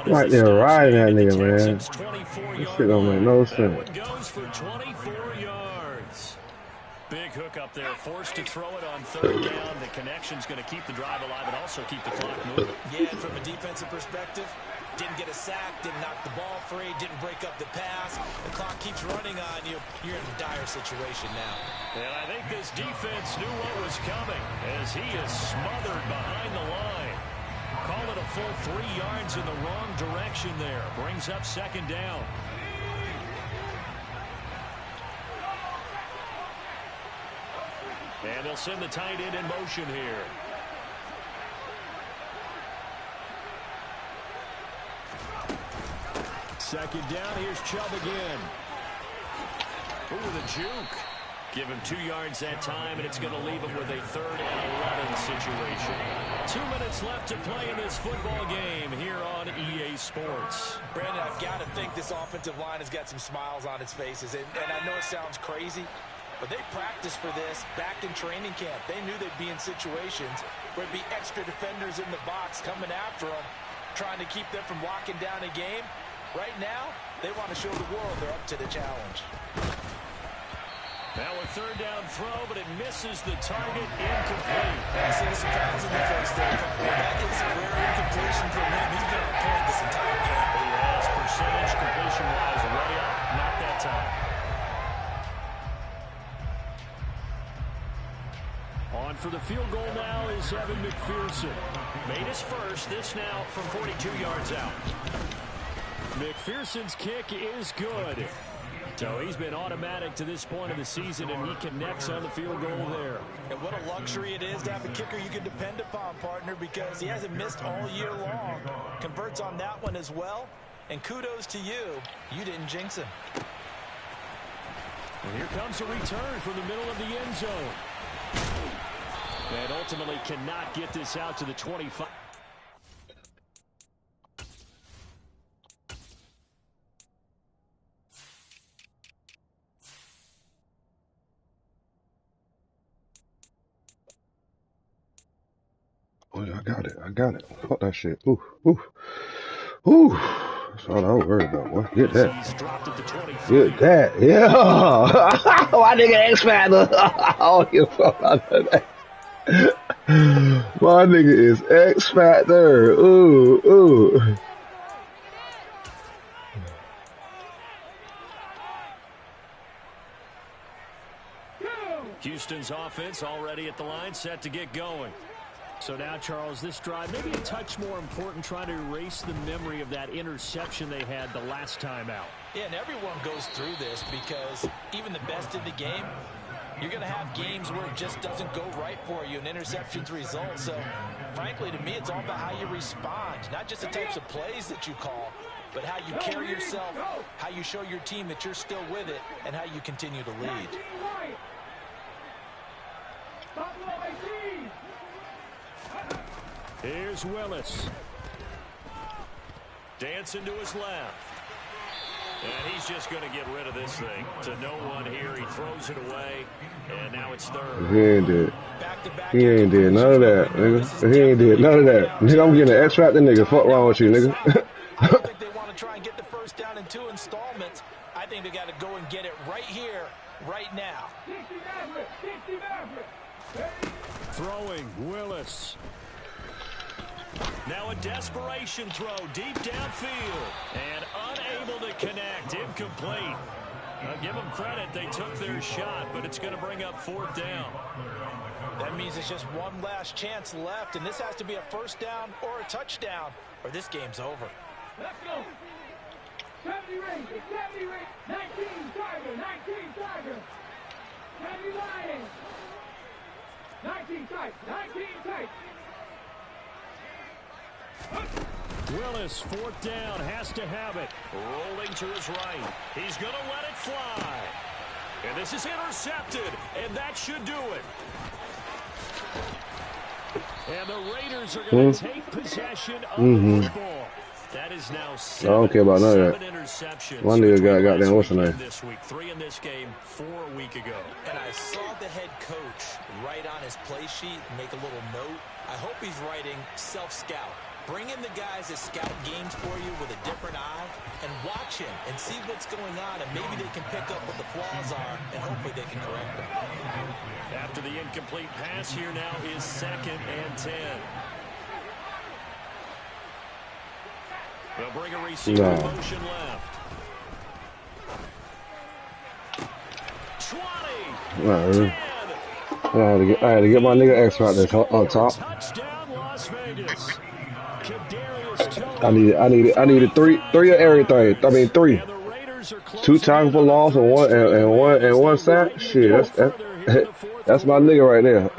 Right there, riding that nigga, man. This shit don't make no sense. Goes for 24 yards. Big hook up there, forced to throw it on 3rd down. The connection's going to keep the drive alive and also keep the clock moving. Yeah, and from a defensive perspective, didn't get a sack, didn't knock the ball free, didn't break up the pass. The clock keeps running on you. You're in a dire situation now. And I think this defense knew what was coming as he is smothered behind the line. Call it a full 3 yards in the wrong direction there. Brings up 2nd down. And they'll send the tight end in motion here. Second down, here's Chubb again. Ooh, the juke. Give him 2 yards that time, and it's going to leave him with a 3rd and 11 situation. 2 minutes left to play in this football game here on EA Sports. Brandon, I've got to think this offensive line has got some smiles on its faces. And I know it sounds crazy, But they practiced for this back in training camp. They knew they'd be in situations where there'd be extra defenders in the box coming after them, trying to keep them from locking down a game. Right now, they want to show the world they're up to the challenge. Now a third down throw, but it misses the target. Incomplete. I see the surprise in the face there, partner. That is a rare incompletion from him. He's been on point this entire game. He has percentage completion-wise way up. Not that time. On for the field goal now is Evan McPherson. Made his first. This now from 42 yards out. McPherson's kick is good. So he's been automatic to this point of the season, and he connects on the field goal there. And what a luxury it is to have a kicker you can depend upon, partner, because he hasn't missed all year long. Converts on that one as well. And kudos to you. You didn't jinx him. And here comes a return from the middle of the end zone. And ultimately cannot get this out to the 25. Oh, I got it. I got it. Fuck that shit. Ooh, ooh, ooh. That's all I was worried about. Boy. Get that. Get that. Yeah. My nigga X Factor. Oh, you fuck out of that. My nigga is X Factor. Ooh, ooh. Houston's offense already at the line, set to get going. So now, Charles, this drive maybe a touch more important, trying to erase the memory of that interception they had the last time out. Yeah, and everyone goes through this because even the best in the game, you're going to have games where it just doesn't go right for you and interceptions result. So, frankly, to me, it's all about how you respond, not just the types of plays that you call, but how you carry yourself, how you show your team that you're still with it, and how you continue to lead. Here's Willis. Dancing to his left. And he's just going to get rid of this thing to no one here. He throws it away, and now it's third. He ain't did. He ain't did none of that, nigga. He ain't did none of that. Nigga, I'm getting an X Factor, nigga. Fuck wrong with you, nigga. I don't think they want to try and get the first down in 2 installments. I think they got to go and get it right here, right now. Throwing, Willis. Now a desperation throw deep downfield. And unable to connect. Incomplete. I'll give them credit. They took their shot, but it's going to bring up 4th down. That means it's just one last chance left, and this has to be a first down or a touchdown, or this game's over. Let's go. 70 Rangers, 19 Tiger. 70 Lions. 19 tight. Willis, 4th down, has to have it. Rolling to his right. He's going to let it fly. And this is intercepted, and that should do it. And the Raiders are going to take possession of the football. That is now 7, I don't care about none of that. Interceptions. One nigga got goddamn what's the name? This week, 3 in this game, 4 a week ago. And I saw the head coach write on his play sheet, make a little note. I hope he's writing self-scout. Bring in the guys that scout games for you with a different eye and watch him and see what's going on, and maybe they can pick up what the flaws are, and hopefully they can correct them. After the incomplete pass, here now is 2nd and 10. They'll bring a receiver motion left. 20. I had to get my nigga X Factor on top. Touchdown, Las Vegas. I needed three of everything. I mean 3. 2 tackles for loss and one sack. Shit, that's my nigga right there.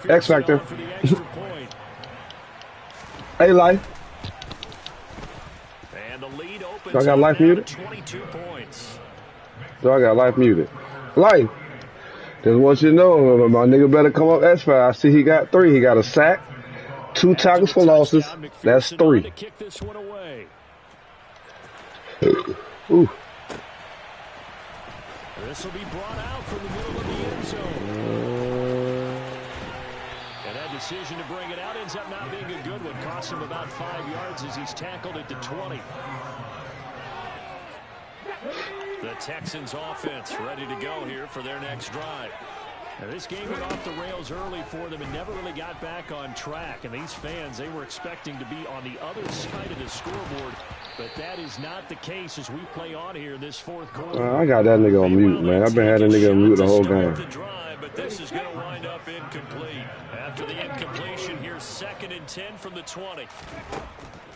X Factor. Hey, life. Do I got life muted? 22 points. Do I got life muted? Life. Just want you to know, my nigga better come up X Factor. I see he got 3. He got a sack, 2 tackles for losses. That's 3. This will be brought out from the middle of the zone. And that decision to bring it out ends up not being a good one. Cost him about 5 yards as he's tackled at the 20. The Texans offense ready to go here for their next drive. Now, this game went off the rails early for them and never really got back on track. And these fans, they were expecting to be on the other side of the scoreboard. But that is not the case as we play on here this fourth quarter. I got that nigga on mute, man. I've been having that nigga on mute the whole game. But this is going to wind up incomplete. After the incompletion, here's 2nd and 10 from the 20.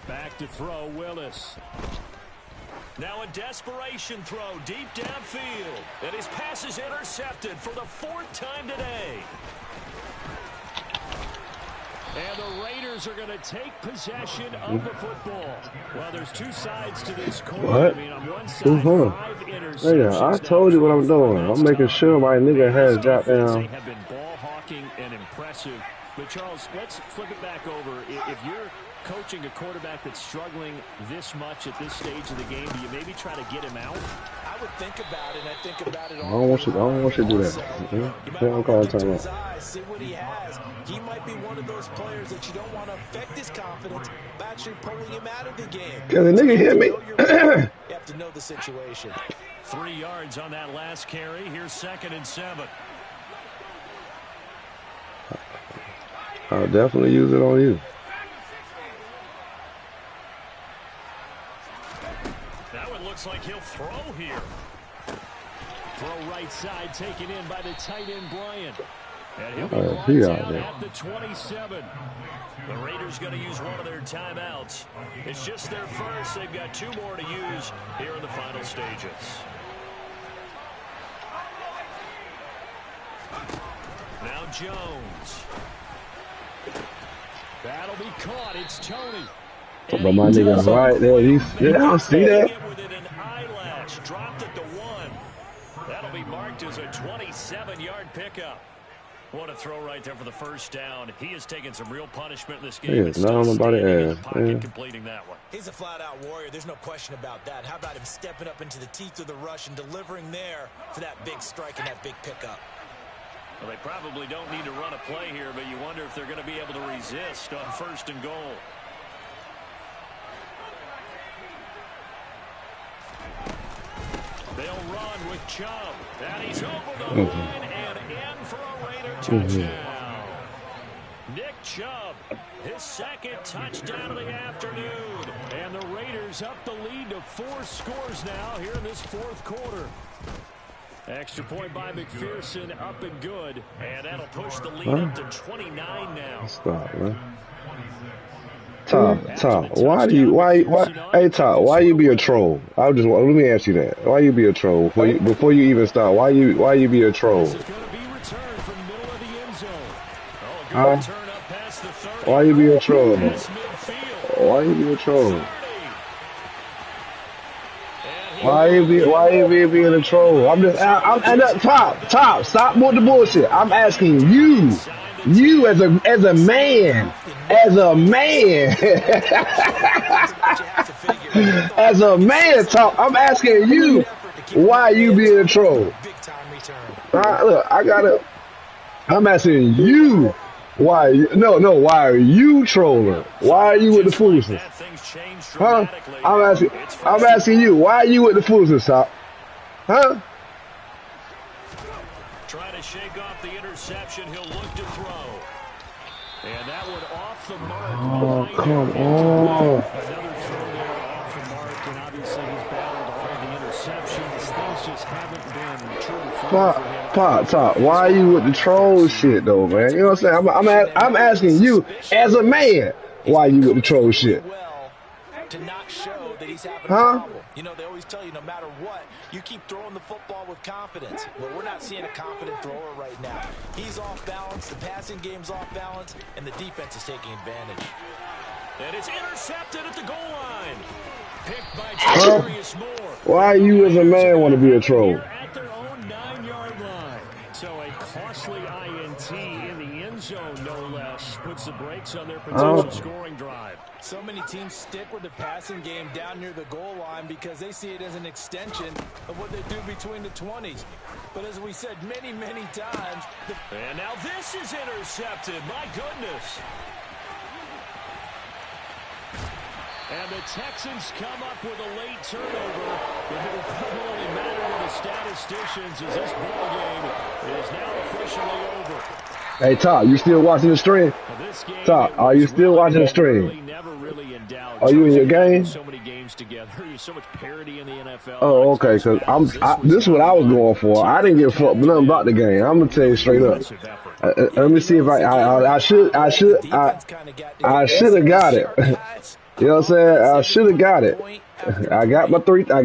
Back to throw, Willis. Now a desperation throw deep downfield. And his pass is intercepted for the 4th time today. And the Raiders are going to take possession of the football. Well, there's two sides to this quarter. What? I mean, on one side, 5 interceptions. Nigga, I told you what I'm doing. I'm making sure my nigga has got down. They have been ball hawking and impressive. But, Charles, let's flip it back over. If you're coaching a quarterback that's struggling this much at this stage of the game, do you maybe try to get him out? I would think about it, and I think about it all. I don't want you to do that. Don't call it time out. See what he has. He might be one of those players that you don't want to affect his confidence by actually pulling him out of the game. Can the nigga hit me? You have to know the situation. 3 yards on that last carry. Here's 2nd and 7. I'll definitely use it on you. That one looks like he'll throw here. Throw right side taken in by the tight end, Bryant. And he'll He be out brought there. down at the 27. The Raiders going to use one of their timeouts. It's just their first. They've got 2 more to use here in the final stages. Now Jones. That'll be caught. It's Tony. But my nigga right there, I see that. Within an eyelash, dropped it to 1. That'll be marked as a 27-yard pickup. What a throw right there for the first down. He has taken some real punishment in this game. He is not on nobody's ass, man. Completing that one. He's a flat-out warrior. There's no question about that. How about him stepping up into the teeth of the rush and delivering there for that big strike and that big pickup? Well, they probably don't need to run a play here, but you wonder if they're going to be able to resist on 1st and goal. They'll run with Chubb. And he's over the line and in for a Raider touchdown. Nick Chubb, his 2nd touchdown of the afternoon. And the Raiders up the lead to 4 scores now here in this 4th quarter. Extra point by McPherson, up and good. And that'll push the lead up to 29 now. Stop, man. Top, hey Top, why you be a troll? Let me ask you that. Why you be a troll before you even start? Why you be a troll? This is going to be returned from the middle of the end zone. Oh, good return up past the 30. Why you be a troll? Past midfield. Why you be a troll? 30. Why you being a troll? I'm Top, stop with the bullshit. I'm asking you as a man, as a man, Top. I'm asking you why you being a troll. Look, I'm asking you why. Why are you trolling? Why are you with the foolishness? Huh? I'm asking you, why are you with the foolishness, Top? Huh? Trying to shake off the interception. He'll look to throw. And that one off the mark. Oh, come on. Another throw there off the mark, and obviously he's battled all the interceptions. Things just haven't been truly fun for him. Top, why are you with the troll shit, though, man? You know what I'm saying? I'm asking you, as a man, why you with the troll shit? To not show that he's having a problem. You know, they always tell you no matter what, you keep throwing the football with confidence. Well, we're not seeing a confident thrower right now. He's off balance, the passing game's off balance, and the defense is taking advantage. And it's intercepted at the goal line. Picked by Jarius Moore. Why you as a man want to be a troll? At their own 9-yard line. So a costly INT in the end zone, no less, puts the brakes on their potential scoring drive. So many teams stick with the passing game down near the goal line because they see it as an extension of what they do between the 20s. But as we said many, many times... And now this is intercepted. My goodness. And the Texans come up with a late turnover. But it will probably matter to the statisticians as this ball game is now officially over. Hey, Todd, you still watching the stream? Todd, are you still watching the stream? Are you in your game? So many games together. There's so much parity in the NFL. Oh, okay. Cause this is what I was going for. I didn't give a fuck nothing about the game. I'm gonna tell you straight up. Let me see if I should have got it. You know what I'm saying? I should have got it. I got my three. I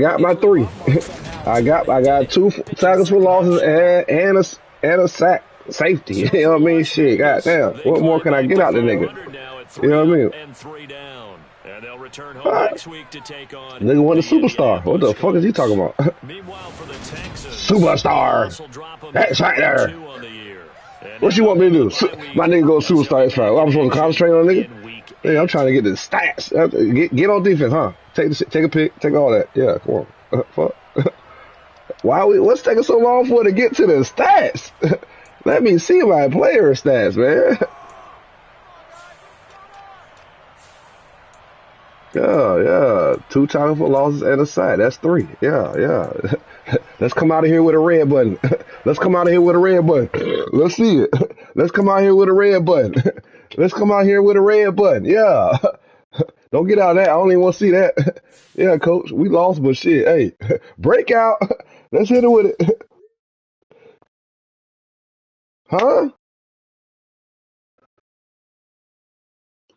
got 2 tackles for losses and a sack. Safety, you know what I mean? Shit, goddamn. What more can I get out the nigga? You know what I mean? And they'll return home next week to take on nigga want a superstar. What the fuck is he talking about? Meanwhile, for the Texans, superstar. X Factor. What you want me to do? My nigga go superstar X Factor. I'm supposed to concentrate on a nigga? Nigga, I'm trying to get the stats. Get on defense, huh? Take a pick. Take all that. Yeah, come on. Fuck. What's taking so long for it to get to the stats? Let me see my player stats, man. Yeah. 2 tackles for losses and a sack. That's 3. Yeah. Let's come out of here with a red button. Let's come out of here with a red button. Let's see it. Let's come out here with a red button. Let's come out here with a red button. Yeah. Don't get out of that. I don't even want to see that. Yeah, coach. We lost, but shit. Hey, break out. Let's hit it with it. Huh?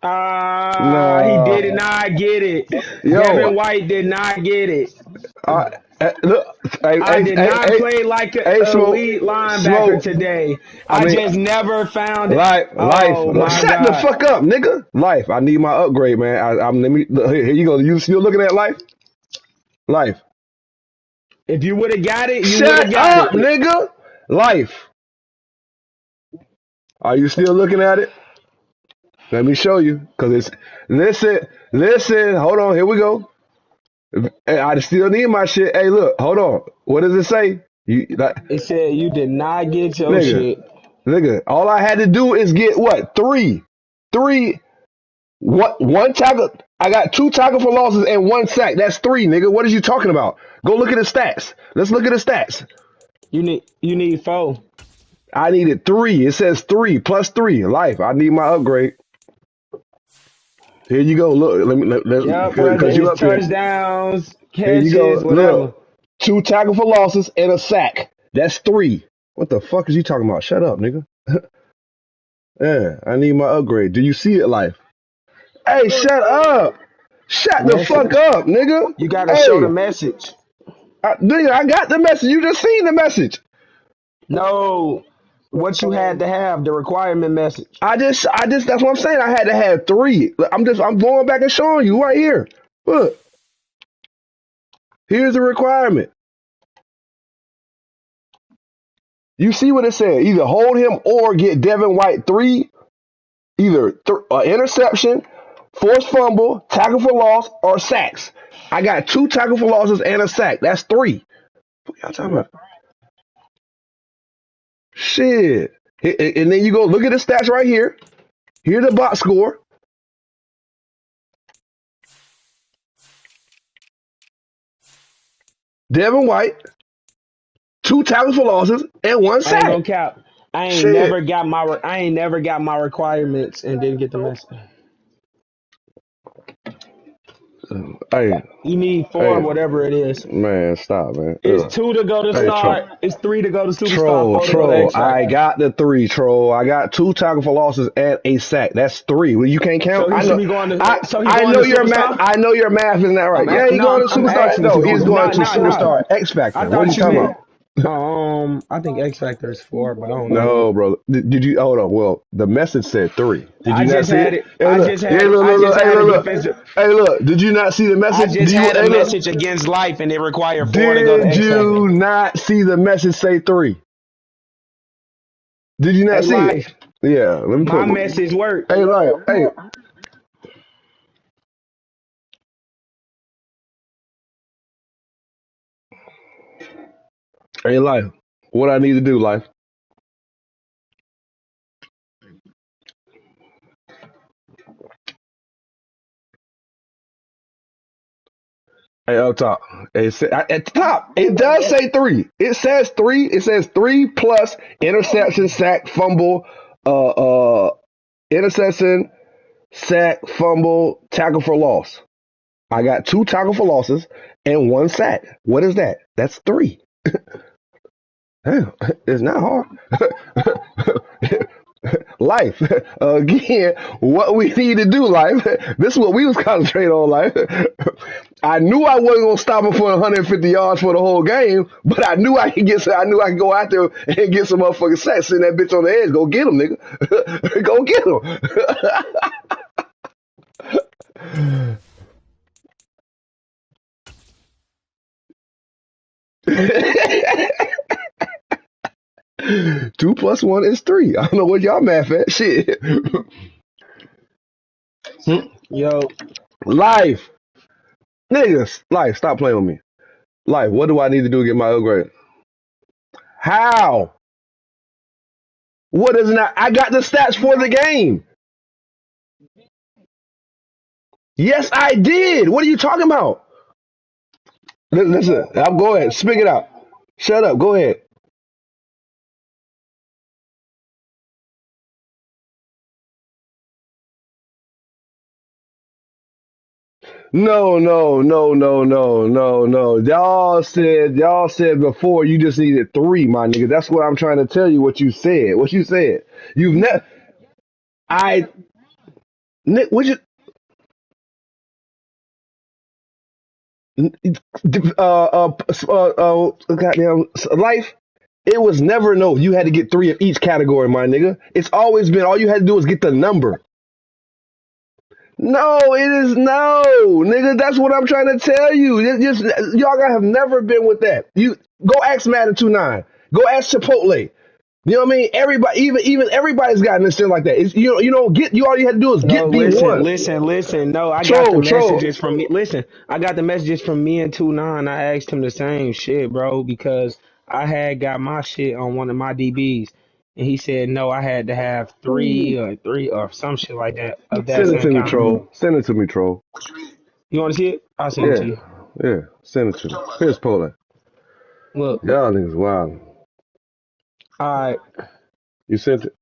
Nah. He did not get it. Yo, Devin White did not get it. Look, I did not play like an elite linebacker today. I just never found it. Life. Shut the God. fuck up, nigga. Life. I need my upgrade, man. Here you go. You still looking at life? Life. If you would have got it, you would have got it. Nigga. Life. Are you still looking at it? Let me show you, cause it's listen. Hold on, here we go. I still need my shit. Hey, look, hold on. What does it say? It said you did not get your shit. Nigga, all I had to do is get what? 3. One tackle. I got 2 tackle for losses and 1 sack. That's 3, nigga. What are you talking about? Go look at the stats. Let's look at the stats. You need 4. I needed 3. It says 3 plus 3. Life. I need my upgrade. Here you go. Look, because you up touchdowns, here you go. Whatever. Look, 2 tackle for losses and a sack. That's 3. What the fuck is you talking about? Shut up, nigga. Yeah, I need my upgrade. Do you see it, Life? Hey, shut up. Shut the fuck up, nigga. You gotta show the message. Nigga, I got the message. You just seen the message. No. What you had to have, the requirement message. That's what I'm saying. I had to have 3. I'm going back and showing you right here. Look. Here's the requirement. You see what it said? Either hold him or get Devin White 3, either interception, forced fumble, tackle for loss, or sacks. I got 2 tackle for losses and a sack. That's 3. What y'all talking about? Shit. And then you go look at the stats right here. Here's the box score. Devin White, 2 tackles for losses and 1 sack. I ain't gonna cap. I ain't never got my requirements and didn't get the message. Hey, you need 4, whatever it is. Man, stop, man. It's 2 to go to start. It's 3 to go to superstar. Troll. I got the 3, troll. I got 2 tackle for losses and a sack. That's 3. Well, you can't count. So I know your math. I know your math is not right. Yeah, he's going to superstar. No, he's going to superstar X Factor. What are you talking about? I think X Factor is 4, but I don't know. No, bro. Did you hold on? Well, the message said 3. Did you not see it? Hey, look. Did you not see the message? I just had a message against life, and it required 4 to go to X Factor. Did you not see the message say 3? Did you not see it? Yeah, let me put my message worked. Hey, life. Hey. Hey, life. What I need to do, life. Hey, up top. At the top, it does say 3. It says 3. It says 3 plus interception, sack, fumble, interception, sack, fumble, tackle for loss. I got 2 tackle for losses and 1 sack. What is that? That's 3. Damn, it's not hard. Life. Again, what we need to do, life. This is what we was concentrating on, life. I knew I wasn't gonna stop him for 150 yards for the whole game, but I knew I could go out there and get some motherfucking sacks, send that bitch on the edge. Go get him, nigga. Go get him. 2 plus 1 is 3. I don't know what y'all math at. Shit. Yo, Life. Niggas. Life, stop playing with me. Life, what do I need to do to get my upgrade? How? What is not? I got the stats for the game. Yes, I did. What are you talking about? Listen, I'll go ahead. Speak it out. Shut up. Go ahead. No, no, no, no, no, no, no. Y'all said before you just needed 3, my nigga. That's what I'm trying to tell you. What you said. What you said. You've never. I. Nick, what you? Goddamn life. It was never no. You had to get 3 of each category, my nigga. It's always been all you had to do was get the number. No, it is no, nigga. That's what I'm trying to tell you. Y'all have never been with that. You go ask Madden 29. Go ask Chipotle. You know what I mean? Everybody, even everybody's gotten this thing like that. It's, you don't get you. All you had to do is no, get the one. listen. No, I got the Troll. messages from me. Listen, I got the messages from me and 2-9. I asked him the same shit, bro, because I had got my shit on one of my DBs, and he said no, I had to have three or some shit like that of that Send it same to me, kind. troll. Send it to me, troll. You want to see it? I'll send it to Yeah, you. yeah. Send it to me. Here's Poland. Look, Y'all niggas wild. all right. You sent it.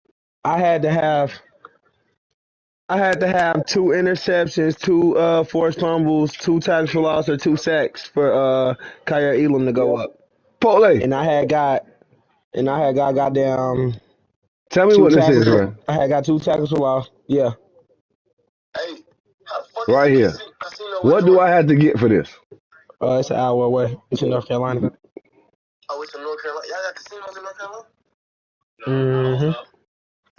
I had to have 2 interceptions, 2 forced fumbles, 2 tackles for loss, or 2 sacks for Kyer Elam to go up. Poland. And I had got goddamn Tell me 2 what this tackles. is, man. I had got 2 tackles for loss. Yeah. Right here. What do I have to get for this? It's an hour away. It's in North Carolina. Mm-hmm.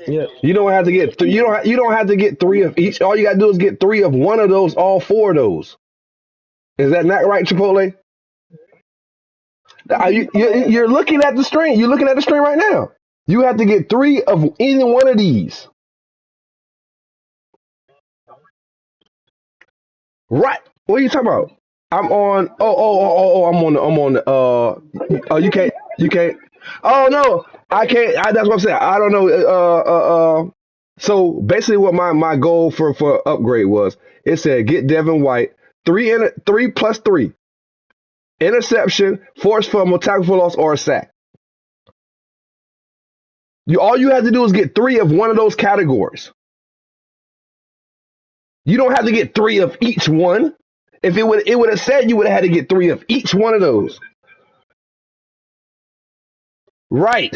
Yeah. You don't have to get you don't have to get 3 of each. All you gotta do is get 3 of one of those. All 4 of those. Is that not right, Chipotle? You're looking at the string. You're looking at the string right now. You have to get 3 of any one of these. Right. What are you talking about? I'm on. Oh. I'm on the. Oh, you can't. Oh no, I can't. That's what I'm saying. I don't know. So basically, what my goal for upgrade was, it said get Devin White 3 plus 3 interception, forced fumble, tackle for loss, or a sack. All you have to do is get 3 of one of those categories. You don't have to get 3 of each one. If it would have said you would have had to get 3 of each one of those. Right.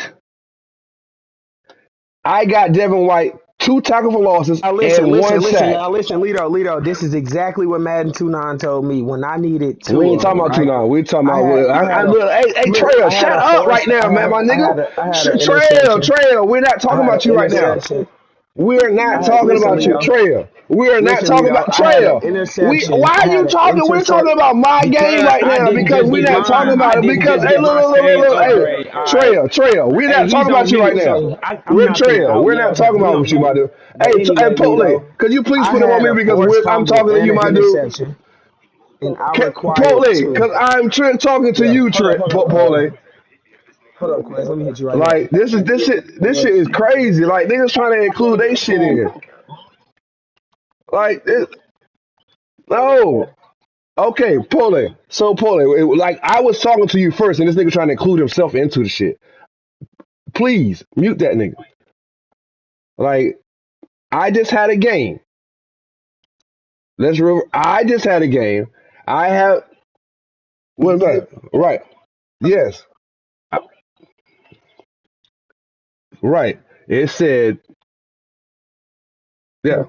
I got Devin White 2 tackle for losses Now and 1 sack. y'all listen, Lito. This is exactly what Madden 2-9 told me when I needed 2 We ain't of talking them, about 2 right? now. We talking I about. had Look, hey, Trail, shut up right now, man, my nigga. I had an interception. Trail. We're not talking I had about an you right now. interception. We're not talking Listen, about you, Lito. Trail. We are not Listen, talking Lito. about I had an Trail. interception. Why I are you had an talking? We're intercept talking about my game because right I now didn't because just we're get not talking mine. I about it didn't because just hey, get my same look, upgrade. All right. hey, Trail. We're Hey, not he's talking about on you right mute, now. so I'm We're not finna Trail. out We're yell not him. talking He about on what you, my mute. dude. But Hey, anyway, Pole, Lito, could you please I put him on had me a because forced I'm fumble talking to and you, an my dude. interception, and I Pole, required 2. because I'm talking to you, Yeah, Pole. Hold up, Quest. Let me hit you right here. Like this shit is crazy. Like niggas trying to include they shit in. Like it, no. Okay, Paulie. So Paulie, like I was talking to you first, and this nigga trying to include himself into the shit. Please mute that nigga. Like I just had a game. I just had a game. I have what about right? Yes, right. It said yeah,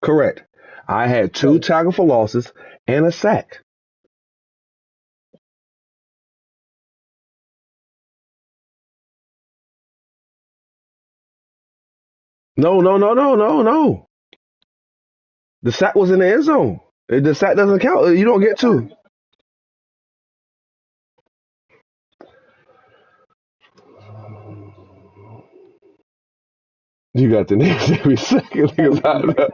correct. I had two tackle for losses and a sack. No, no, no, no, no, no. The sack was in the end zone. The sack doesn't count. You don't get two. You got the niggas every second. Niggas out.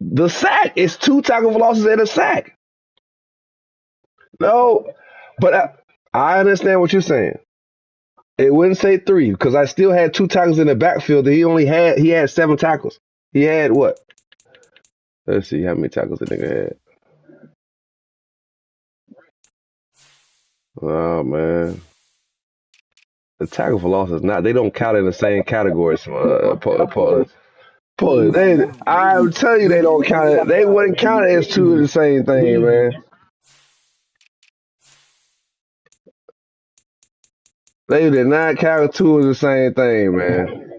The sack is two tackle for losses and a sack. No, but I understand what you're saying. It wouldn't say three because I still had two tackles in the backfield. He had seven tackles. He had what? Let's see how many tackles the nigga had. Oh man, the tackle for losses not. They don't count in the same categories. I'm telling you, they don't count it. They wouldn't count it as two of the same thing, man. They did not count two of the same thing, man.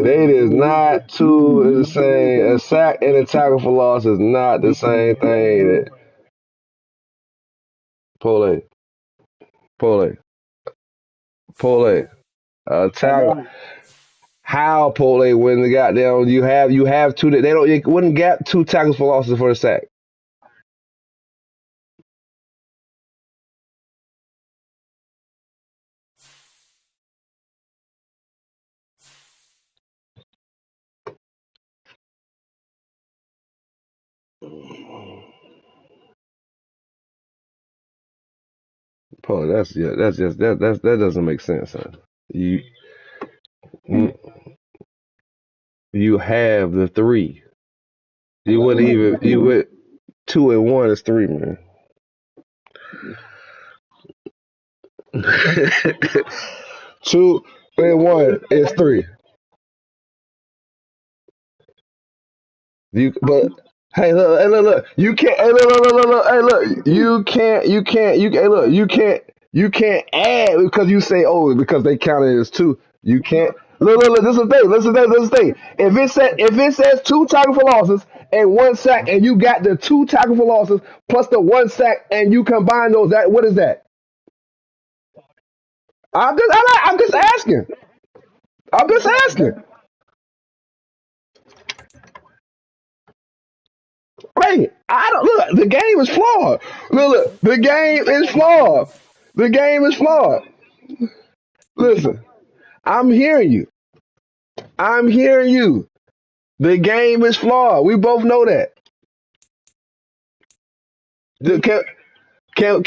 It is not two of the same. A sack and a tackle for loss is not the same thing. Pole, pole, pole. Tackle. How Pole when the goddamn you have two? They don't. It wouldn't get two tackles for losses for a sack. Pole, that's just that doesn't make sense, son. You you have the three. You wouldn't even you would two and one is three, man. Two and one is three. But hey, look, hey, look, you can't. Hey, look, hey, look, hey, look, you can't add because you say, oh, because they counted as two. You can't. Look, this is the thing. This is the thing. If it says two tackle for losses and one sack, and you got the two tackle for losses plus the one sack, and you combine those, that what is that? I'm just asking. I'm just asking. Right. I don't look. The game is flawed. Look. The game is flawed. The game is flawed. Listen. I'm hearing you. I'm hearing you. The game is flawed. We both know that. The- can can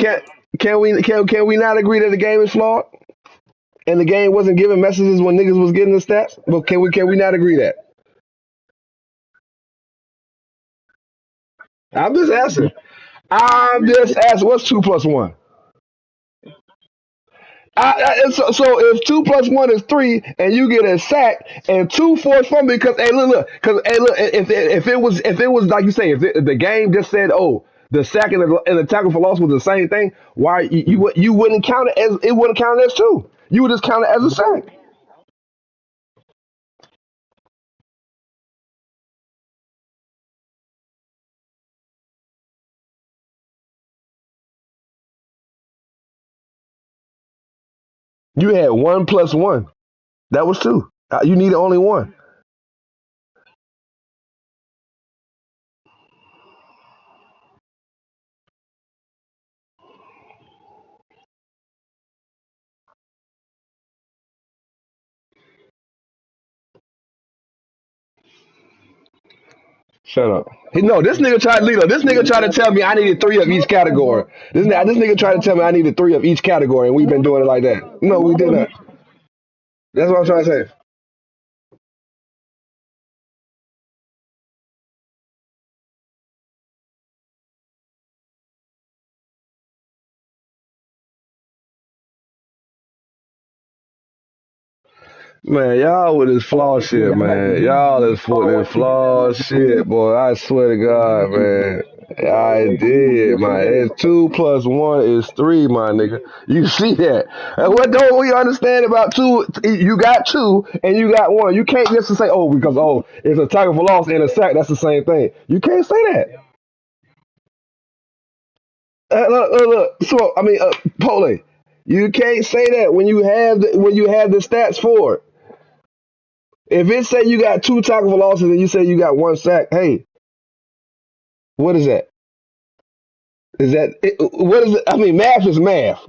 can we not agree that the game is flawed and the game wasn't giving messages when niggas was getting the stats? But can we not agree that? I'm just asking. I'm just asking. What's two plus one? So if two plus one is three, and you get a sack and two forced fumble, because hey because hey look, if it was like you say, if the game just said, oh, the sack and the tackle for loss was the same thing, why you wouldn't count it wouldn't count it as two. You would just count it as a sack. You had one plus one. That was two. You needed only one. Shut up. No, this nigga tried Lito. This nigga tried to tell me I needed 3 of each category. This nigga tried to tell me I needed 3 of each category, and we've been doing it like that. No, we did not. That's what I'm trying to say. Man, y'all with this flaw shit, man. Y'all is for this flaw shit, boy. I swear to God, man. I did, man. It's 2 plus 1 is 3, my nigga. You see that? And what don't we understand about 2? You got 2 and you got 1. You can't just say, oh, because it's a tackle for loss and a sack. That's the same thing. You can't say that. Look. So I mean, Pole. You can't say that when you have the stats for it. If it say you got 2 tackle for losses and you say you got 1 sack, hey, what is that? What is it? I mean, math is math.